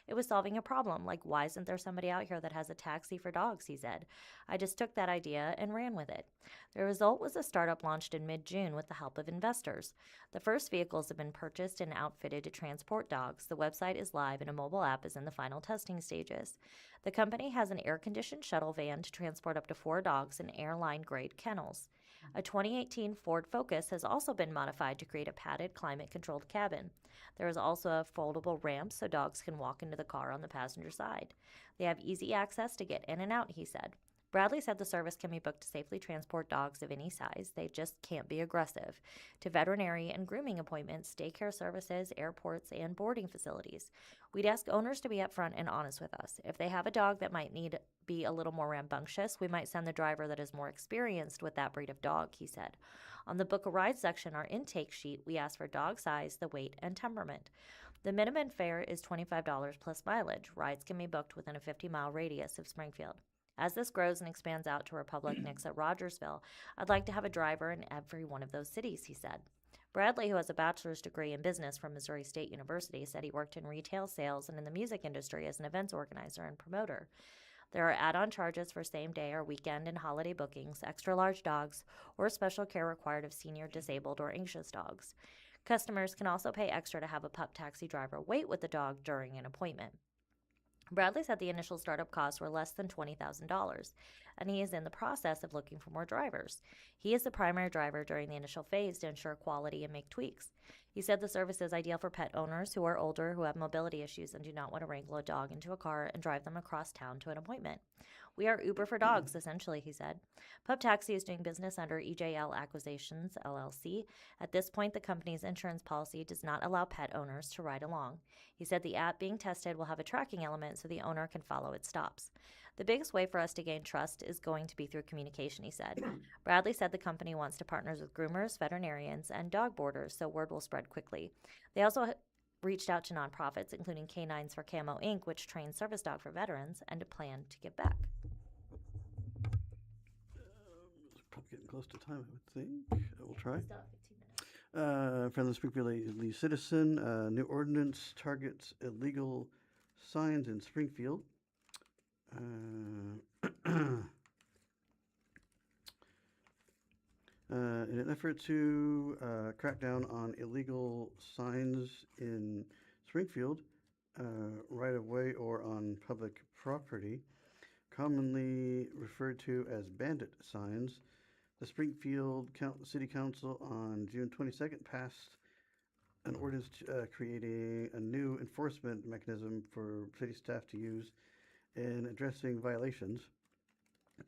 It was solving a problem, like why isn't there somebody out here that has a taxi for dogs, he said. I just took that idea and ran with it. The result was a startup launched in mid-June with the help of investors. The first vehicles have been purchased and outfitted to transport dogs. The website is live and a mobile app is in the final testing stages. The company has an air-conditioned shuttle van to transport up to 4 dogs in airline-grade kennels. A 2018 Ford Focus has also been modified to create a padded, climate-controlled cabin. There is also a foldable ramp so dogs can walk into the car on the passenger side. They have easy access to get in and out, he said. Bradley said the service can be booked to safely transport dogs of any size. They just can't be aggressive. To veterinary and grooming appointments, daycare services, airports, and boarding facilities. We'd ask owners to be upfront and honest with us. If they have a dog that might be a little more rambunctious, we might send the driver that is more experienced with that breed of dog, he said. On the Book a Ride section, our intake sheet, we ask for dog size, the weight, and temperament. The minimum fare is $25 plus mileage. Rides can be booked within a 50-mile radius of Springfield. As this grows and expands out to Republic next at Rogersville, I'd like to have a driver in every one of those cities, he said. Bradley, who has a bachelor's degree in business from Missouri State University, said he worked in retail sales and in the music industry as an events organizer and promoter. There are add-on charges for same-day or weekend and holiday bookings, extra-large dogs, or special care required of senior, disabled, or anxious dogs. Customers can also pay extra to have a Pup Taxi driver wait with the dog during an appointment. Bradley said the initial startup costs were less than $20,000, and he is in the process of looking for more drivers. He is the primary driver during the initial phase to ensure quality and make tweaks. He said the service is ideal for pet owners who are older, who have mobility issues, and do not want to wrangle a dog into a car and drive them across town to an appointment. We are Uber for dogs, essentially, he said. Pup Taxi is doing business under EJL Acquisitions, LLC. At this point, the company's insurance policy does not allow pet owners to ride along. He said the app being tested will have a tracking element so the owner can follow its stops. The biggest way for us to gain trust is going to be through communication, he said. Bradley said the company wants to partner with groomers, veterinarians, and dog boarders so word will spread quickly. They also reached out to nonprofits, including Canines for Camo Inc., which trains service dog for veterans, and to plan to give back. Probably getting close to time, I would think. We'll try. Still have 15 minutes. From the Springfield Daily Citizen, new ordinance targets illegal signs in Springfield. In an effort to crack down on illegal signs in Springfield, right of way or on public property, commonly referred to as bandit signs, the Springfield City Council on June 22nd passed an ordinance creating a new enforcement mechanism for city staff to use in addressing violations.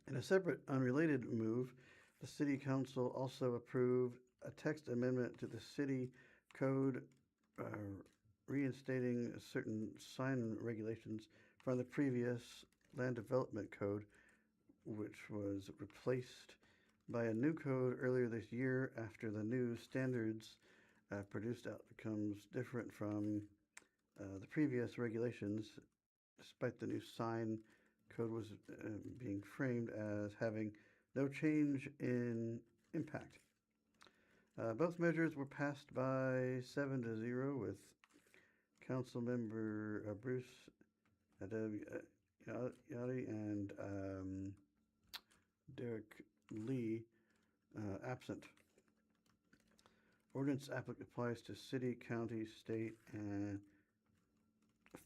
In a separate, unrelated move, the City Council also approved a text amendment to the City Code reinstating certain sign regulations from the previous Land Development Code, which was replaced by a new code earlier this year after the new standards produced outcomes different from the previous regulations, despite the new sign code was being framed as having no change in impact. Both measures were passed by 7-0 with Council Member Bruce Yadi and Derek Lee absent. Ordinance applies to city, county, state, and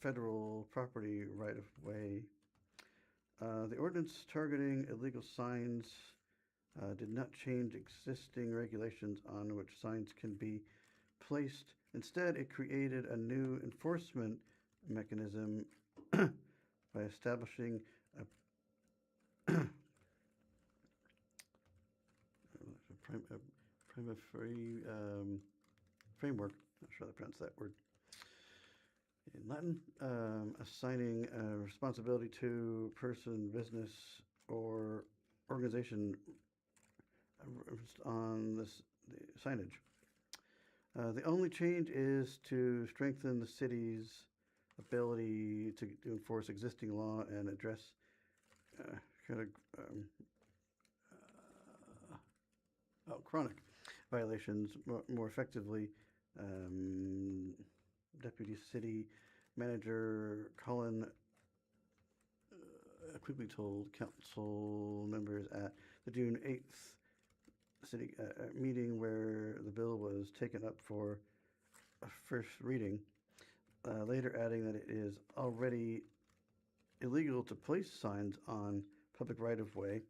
federal property right-of-way. The ordinance targeting illegal signs did not change existing regulations on which signs can be placed. Instead, it created a new enforcement mechanism by establishing a primary framework. Not sure how to pronounce that word in Latin. Assigning responsibility to person, business, or organization on the signage. The only change is to strengthen the city's ability to enforce existing law and address chronic violations more effectively. Deputy City Manager Colin quickly told council members at the June 8th city meeting where the bill was taken up for a first reading, later adding that it is already illegal to place signs on public right-of-way.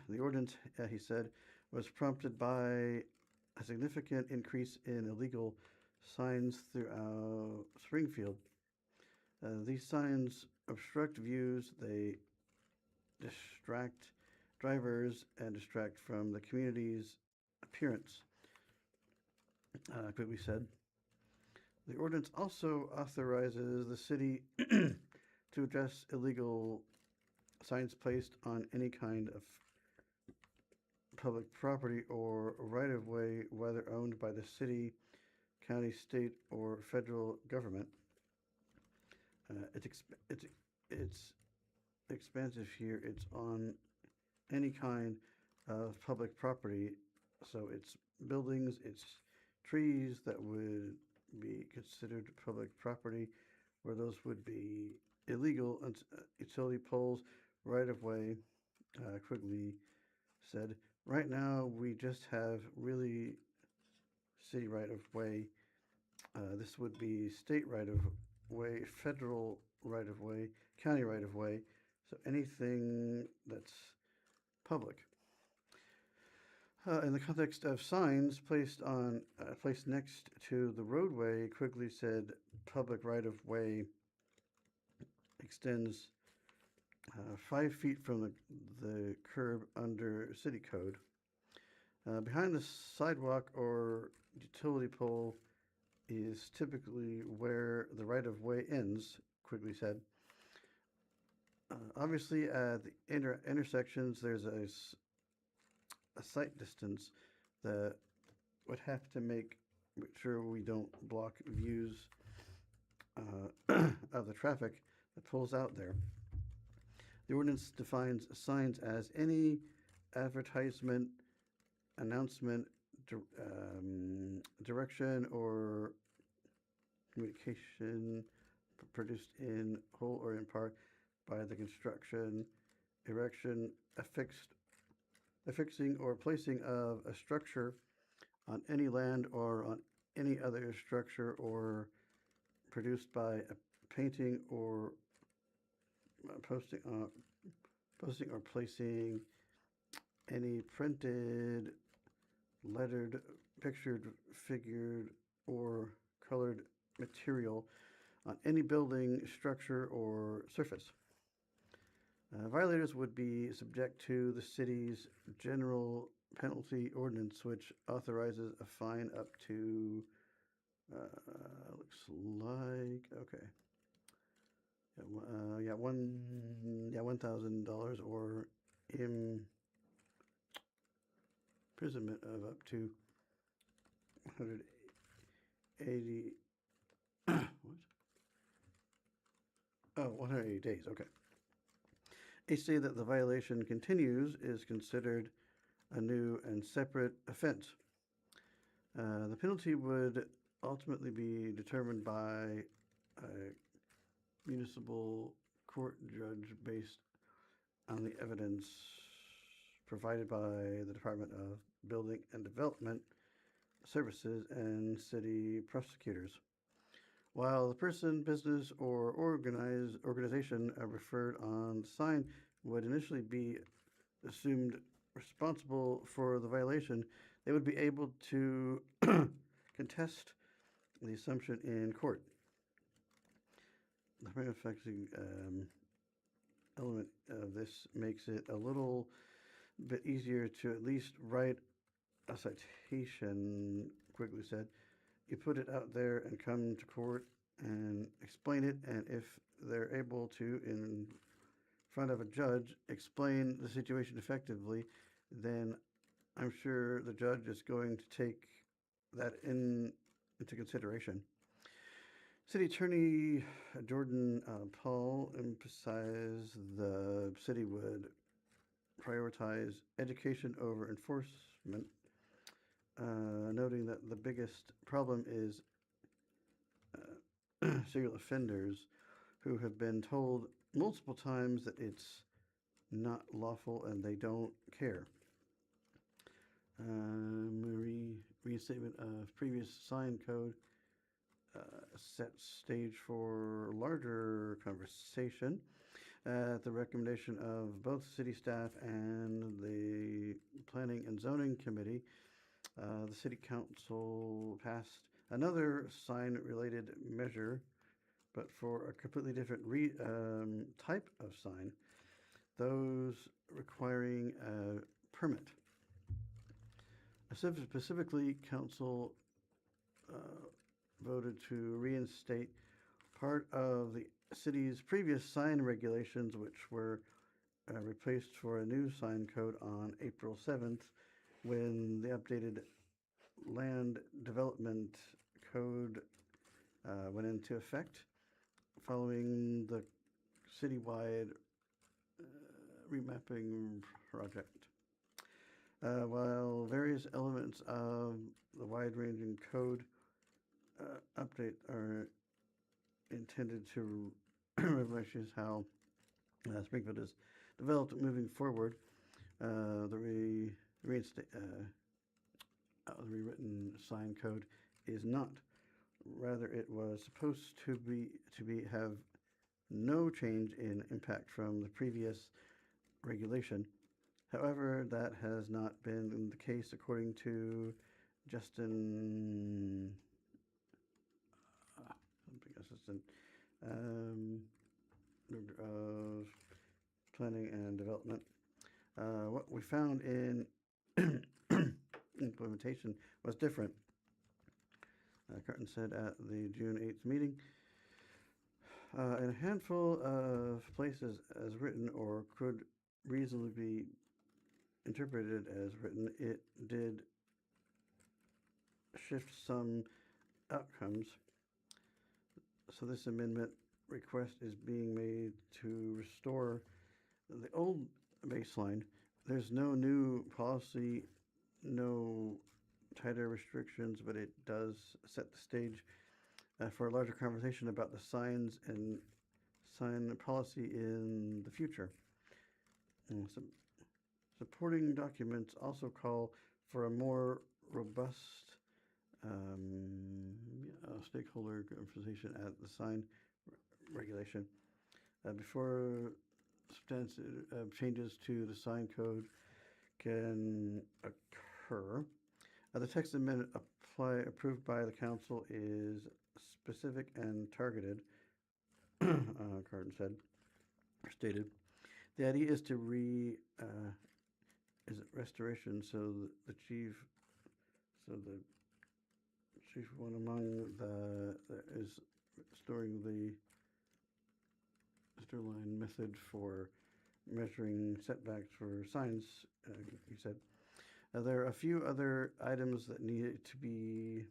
The ordinance, he said, was prompted by a significant increase in illegal signs throughout Springfield. These signs obstruct views, they distract drivers and distract from the community's appearance, quickly said. The ordinance also authorizes the city to address illegal signs placed on any kind of public property or right-of-way, whether owned by the city, county, state, or federal government. It's expansive here. It's on any kind of public property, so it's buildings, it's trees that would be considered public property, where those would be illegal, and utility poles, right-of-way. Quigley said, right now we just have really city right-of-way. This would be state right-of-way, federal right-of-way, county right-of-way, so anything that's public. In the context of signs placed next to the roadway, Quigley said public right-of-way extends 5 feet from the curb under city code. Behind the sidewalk or utility pole is typically where the right-of-way ends, Quigley said. Obviously, at the intersections, there's a sight distance that would have to make sure we don't block views of the traffic that pulls out there. The ordinance defines signs as any advertisement, announcement, direction, or communication produced in whole or in part by the construction, erection, affixing, or placing of a structure on any land or on any other structure, or produced by a painting or posting or placing any printed, lettered, pictured, figured, or colored material on any building, structure, or surface. Violators would be subject to the city's general penalty ordinance, which authorizes a fine up to, looks like, okay. $1,000 or imprisonment of up to 180, what? Oh, 180 days, okay. Each day that the violation continues is considered a new and separate offense. The penalty would ultimately be determined by a municipal court judge based on the evidence provided by the Department of Building and Development Services and city prosecutors. While the person, business, or organization referred on the sign would initially be assumed responsible for the violation, they would be able to contest the assumption in court. The manufacturing element of this makes it a little bit easier to at least write a citation, Quigley said. You put it out there and come to court and explain it, and if they're able to, in front of a judge, explain the situation effectively, then I'm sure the judge is going to take that into consideration. City Attorney Jordan Paul emphasized the city would prioritize education over enforcement, noting that the biggest problem is serial offenders who have been told multiple times that it's not lawful and they don't care. Reinstatement of previous sign code set stage for larger conversation at the recommendation of both city staff and the Planning and Zoning Committee. The City Council passed another sign-related measure, but for a completely different type of sign, those requiring a permit. Specifically, Council voted to reinstate part of the city's previous sign regulations, which were replaced for a new sign code on April 7th, when the updated land development code went into effect following the citywide remapping project. While various elements of the wide-ranging code update are intended to revolutionize how Springfield is developed moving forward, the rewritten sign code is not. Rather, it was supposed to have no change in impact from the previous regulation. However, that has not been the case, according to Justin, assistant of Planning and Development. What we found in implementation was different. Carton said at the June 8th meeting, in a handful of places as written or could reasonably be interpreted as written, it did shift some outcomes. So this amendment request is being made to restore the old baseline. There's no new policy, no tighter restrictions, but it does set the stage for a larger conversation about the signs and sign policy in the future. Supporting documents also call for a more robust stakeholder conversation at the sign regulation before substantive changes to the sign code can occur. The text amendment approved by the council is specific and targeted, Carton stated. The idea is to restoration, so the chief one among is restoring the line method for measuring setbacks for signs, he said. There are a few other items that need to be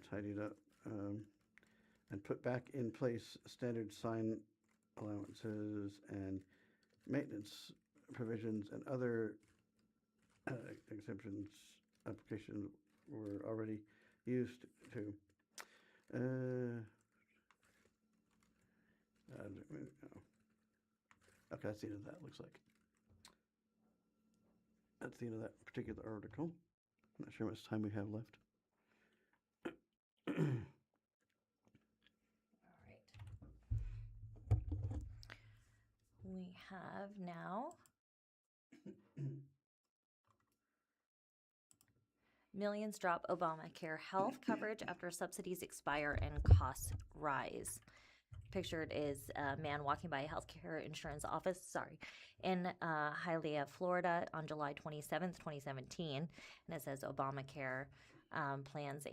tidied up and put back in place. Standard sign allowances and maintenance provisions and other exemptions applications were already used to. Okay, that's the end of that, looks like. That's the end of that particular article. I'm not sure how much time we have left. All right. We have now millions drop Obamacare health coverage after subsidies expire and costs rise. Pictured is a man walking by a healthcare insurance office, in Hialeah, Florida on July 27th, 2017. And it says Obamacare plans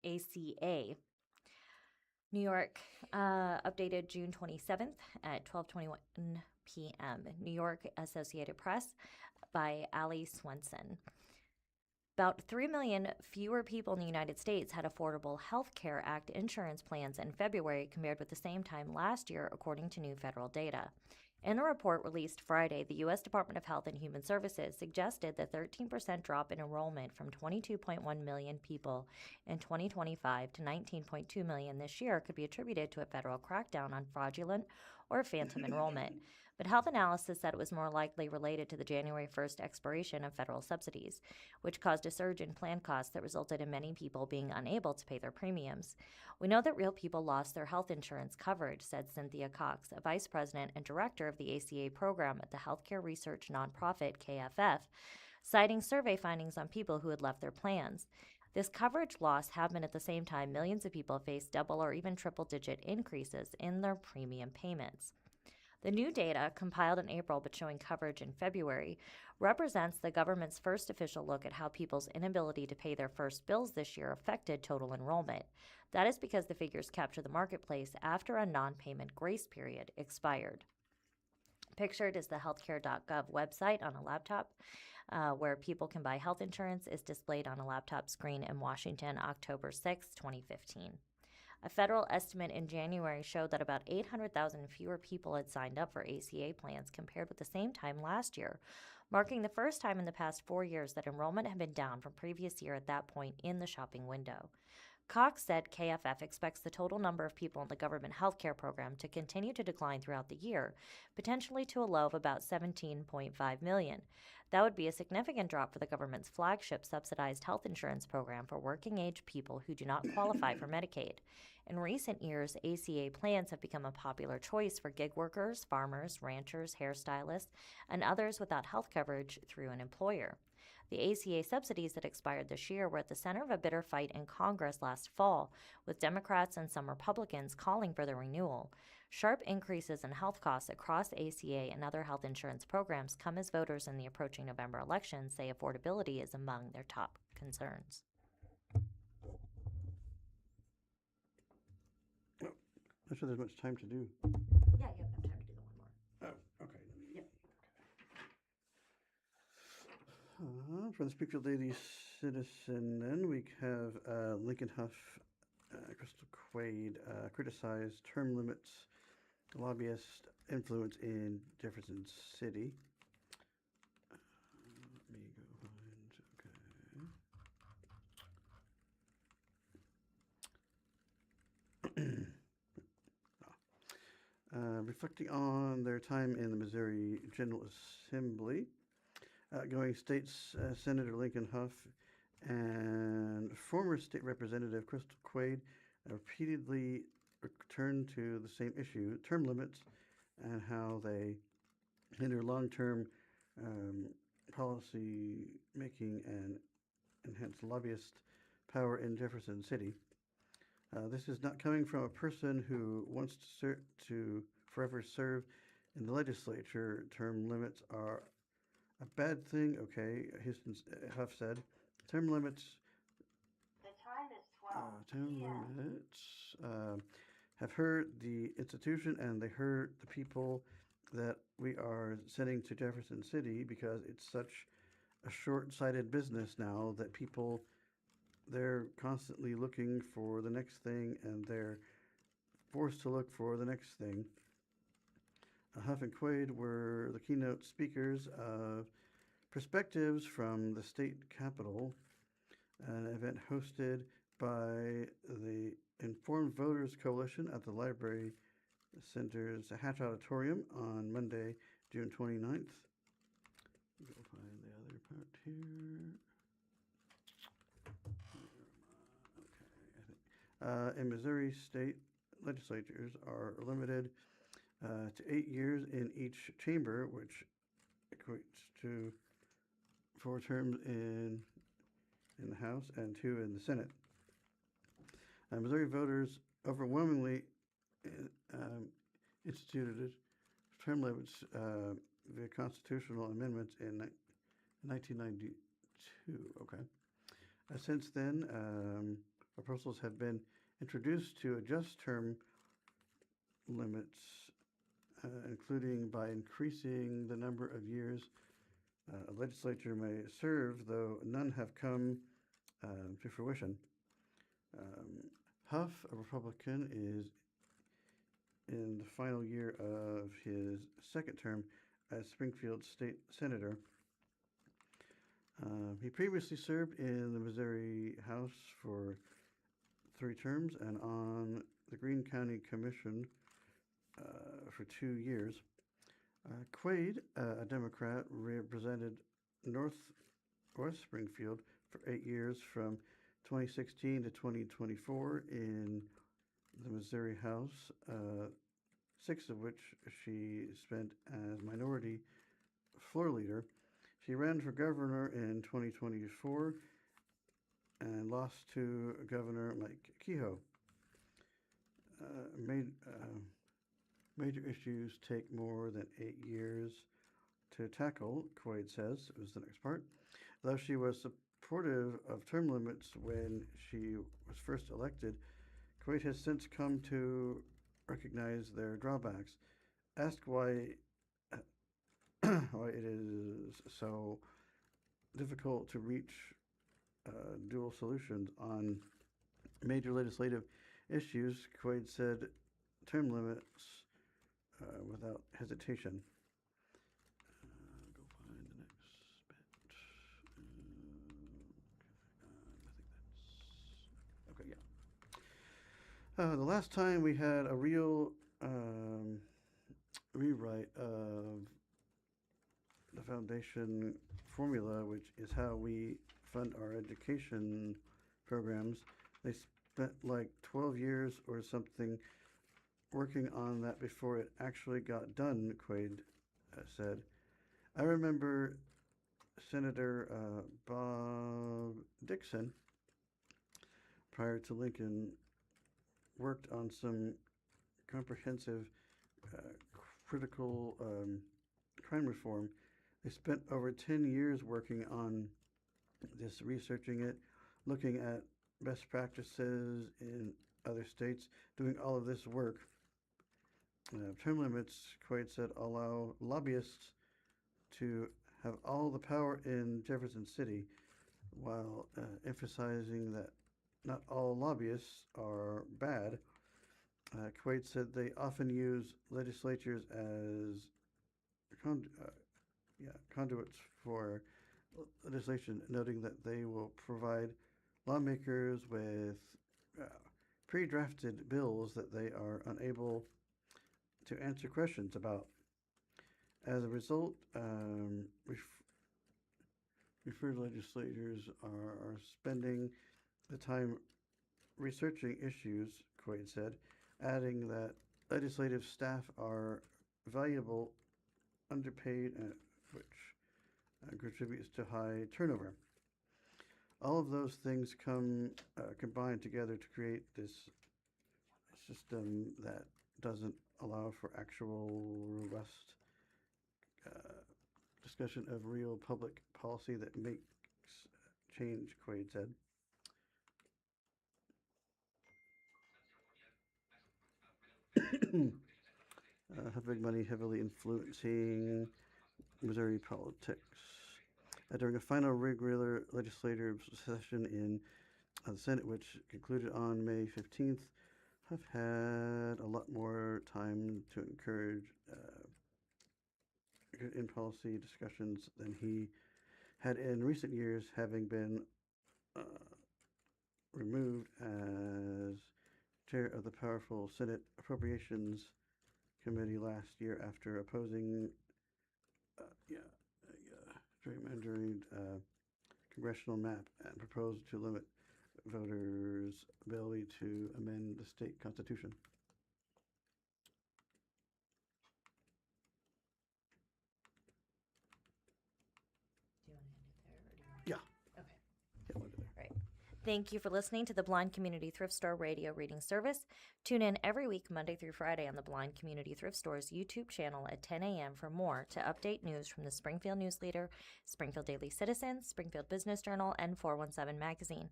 ACA. New York, updated June 27th at 12:21 p.m. New York Associated Press by Ali Swenson. About 3 million fewer people in the United States had Affordable Health Care Act insurance plans in February compared with the same time last year, according to new federal data. In a report released Friday, the U.S. Department of Health and Human Services suggested the 13% drop in enrollment from 22.1 million people in 2025 to 19.2 million this year could be attributed to a federal crackdown on fraudulent or phantom enrollment. But health analysis said it was more likely related to the January 1st expiration of federal subsidies, which caused a surge in plan costs that resulted in many people being unable to pay their premiums. We know that real people lost their health insurance coverage, said Cynthia Cox, a vice president and director of the ACA program at the healthcare research nonprofit KFF, citing survey findings on people who had left their plans. This coverage loss happened at the same time millions of people faced double or even triple-digit increases in their premium payments. The new data, compiled in April but showing coverage in February, represents the government's first official look at how people's inability to pay their first bills this year affected total enrollment. That is because the figures capture the marketplace after a non-payment grace period expired. Pictured is the healthcare.gov website on a laptop, where people can buy health insurance, is displayed on a laptop screen in Washington, October 6, 2015. A federal estimate in January showed that about 800,000 fewer people had signed up for ACA plans compared with the same time last year, marking the first time in the past 4 years that enrollment had been down from previous year at that point in the shopping window. Cox said KFF expects the total number of people in the government health care program to continue to decline throughout the year, potentially to a low of about 17.5 million. That would be a significant drop for the government's flagship subsidized health insurance program for working-age people who do not qualify for Medicaid. In recent years, ACA plans have become a popular choice for gig workers, farmers, ranchers, hairstylists, and others without health coverage through an employer. The ACA subsidies that expired this year were at the center of a bitter fight in Congress last fall, with Democrats and some Republicans calling for their renewal. Sharp increases in health costs across ACA and other health insurance programs come as voters in the approaching November election say affordability is among their top concerns. Not sure there's much time to do. Yeah, you have enough time to do the one more. Oh, okay. Yep. From the Springfield Daily Citizen, then we have Lincoln Huff, Crystal Quaid criticized term limits, lobbyist influence in Jefferson City. Let me go find, reflecting on their time in the Missouri General Assembly, outgoing State Senator Lincoln Huff and former State Representative Crystal Quaid repeatedly returned to the same issue, term limits, and how they hinder long-term policy making and enhance lobbyist power in Jefferson City. This is not coming from a person who wants to forever serve in the legislature. Term limits are a bad thing, okay, Huff said. Term limits. The time is 12 Term p.m. limits have hurt the institution and they hurt the people that we are sending to Jefferson City because it's such a short-sighted business now that they're constantly looking for the next thing and they're forced to look for the next thing. Huff and Quaid were the keynote speakers of Perspectives from the State Capitol, an event hosted by the Informed Voters Coalition at the Library Center's Hatch Auditorium on Monday, June 29th. Go find the other part here. Okay, in Missouri, state legislatures are limited to 8 years in each chamber, which equates to 4 terms in the House and 2 in the Senate. Missouri voters overwhelmingly instituted term limits via constitutional amendments in 1992. Okay. Since then, proposals have been introduced to adjust term limits, including by increasing the number of years a legislature may serve, though none have come to fruition. Huff, a Republican, is in the final year of his second term as Springfield State Senator. He previously served in the Missouri House for 3 terms and on the Greene County Commission for 2 years. Quaid, a Democrat, represented Northwest Springfield for 8 years from 2016 to 2024 in the Missouri House, 6 of which she spent as minority floor leader. She ran for governor in 2024 and lost to Governor Mike Kehoe. Major issues take more than 8 years to tackle, Quaid says, was the next part. Though she was supportive of term limits when she was first elected, Quaid has since come to recognize their drawbacks. Asked why it is so difficult to reach dual solutions on major legislative issues, Quaid said term limits without hesitation. Go find the next bit. I think that's... okay, yeah. The last time we had a real rewrite of the foundation formula, which is how we fund our education programs, they spent like 12 years or something working on that before it actually got done, Quaid said. I remember Senator Bob Dixon, prior to Lincoln, worked on some comprehensive critical crime reform. They spent over 10 years working on this, researching it, looking at best practices in other states, doing all of this work. Term limits, Quaid said, allow lobbyists to have all the power in Jefferson City, while emphasizing that not all lobbyists are bad. Quaid said they often use legislatures as conduits for legislation, noting that they will provide lawmakers with pre-drafted bills that they are unable to answer questions about. As a result, referred legislators are spending the time researching issues, Quaid said, adding that legislative staff are valuable, underpaid, which contributes to high turnover. All of those things combine together to create this system that doesn't allow for actual robust discussion of real public policy that makes change, Quaid said. have big money heavily influencing Missouri politics. During a final regular legislative session in the Senate, which concluded on May 15th, have had a lot more time to encourage in policy discussions than he had in recent years, having been removed as chair of the powerful Senate Appropriations Committee last year after opposing gerrymandered congressional map and proposed to limit voters' ability to amend the state constitution. Do you want to end it there, or do you want? Yeah. Okay. Yeah, we'll do that. Right. Thank you for listening to the Blind Community Thrift Store radio reading service. Tune in every week, Monday through Friday, on the Blind Community Thrift Store's YouTube channel at 10 a.m. for more to update news from the Springfield News-Leader, Springfield Daily Citizen, Springfield Business Journal, and 417 Magazine.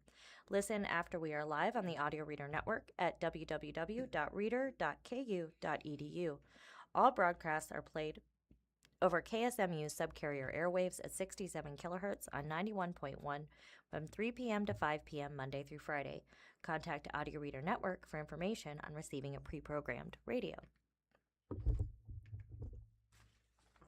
Listen after we are live on the Audio Reader Network at www.reader.ku.edu. All broadcasts are played over KSMU's subcarrier airwaves at 67 kilohertz on 91.1 from 3 p.m. to 5 p.m. Monday through Friday. Contact Audio Reader Network for information on receiving a pre-programmed radio.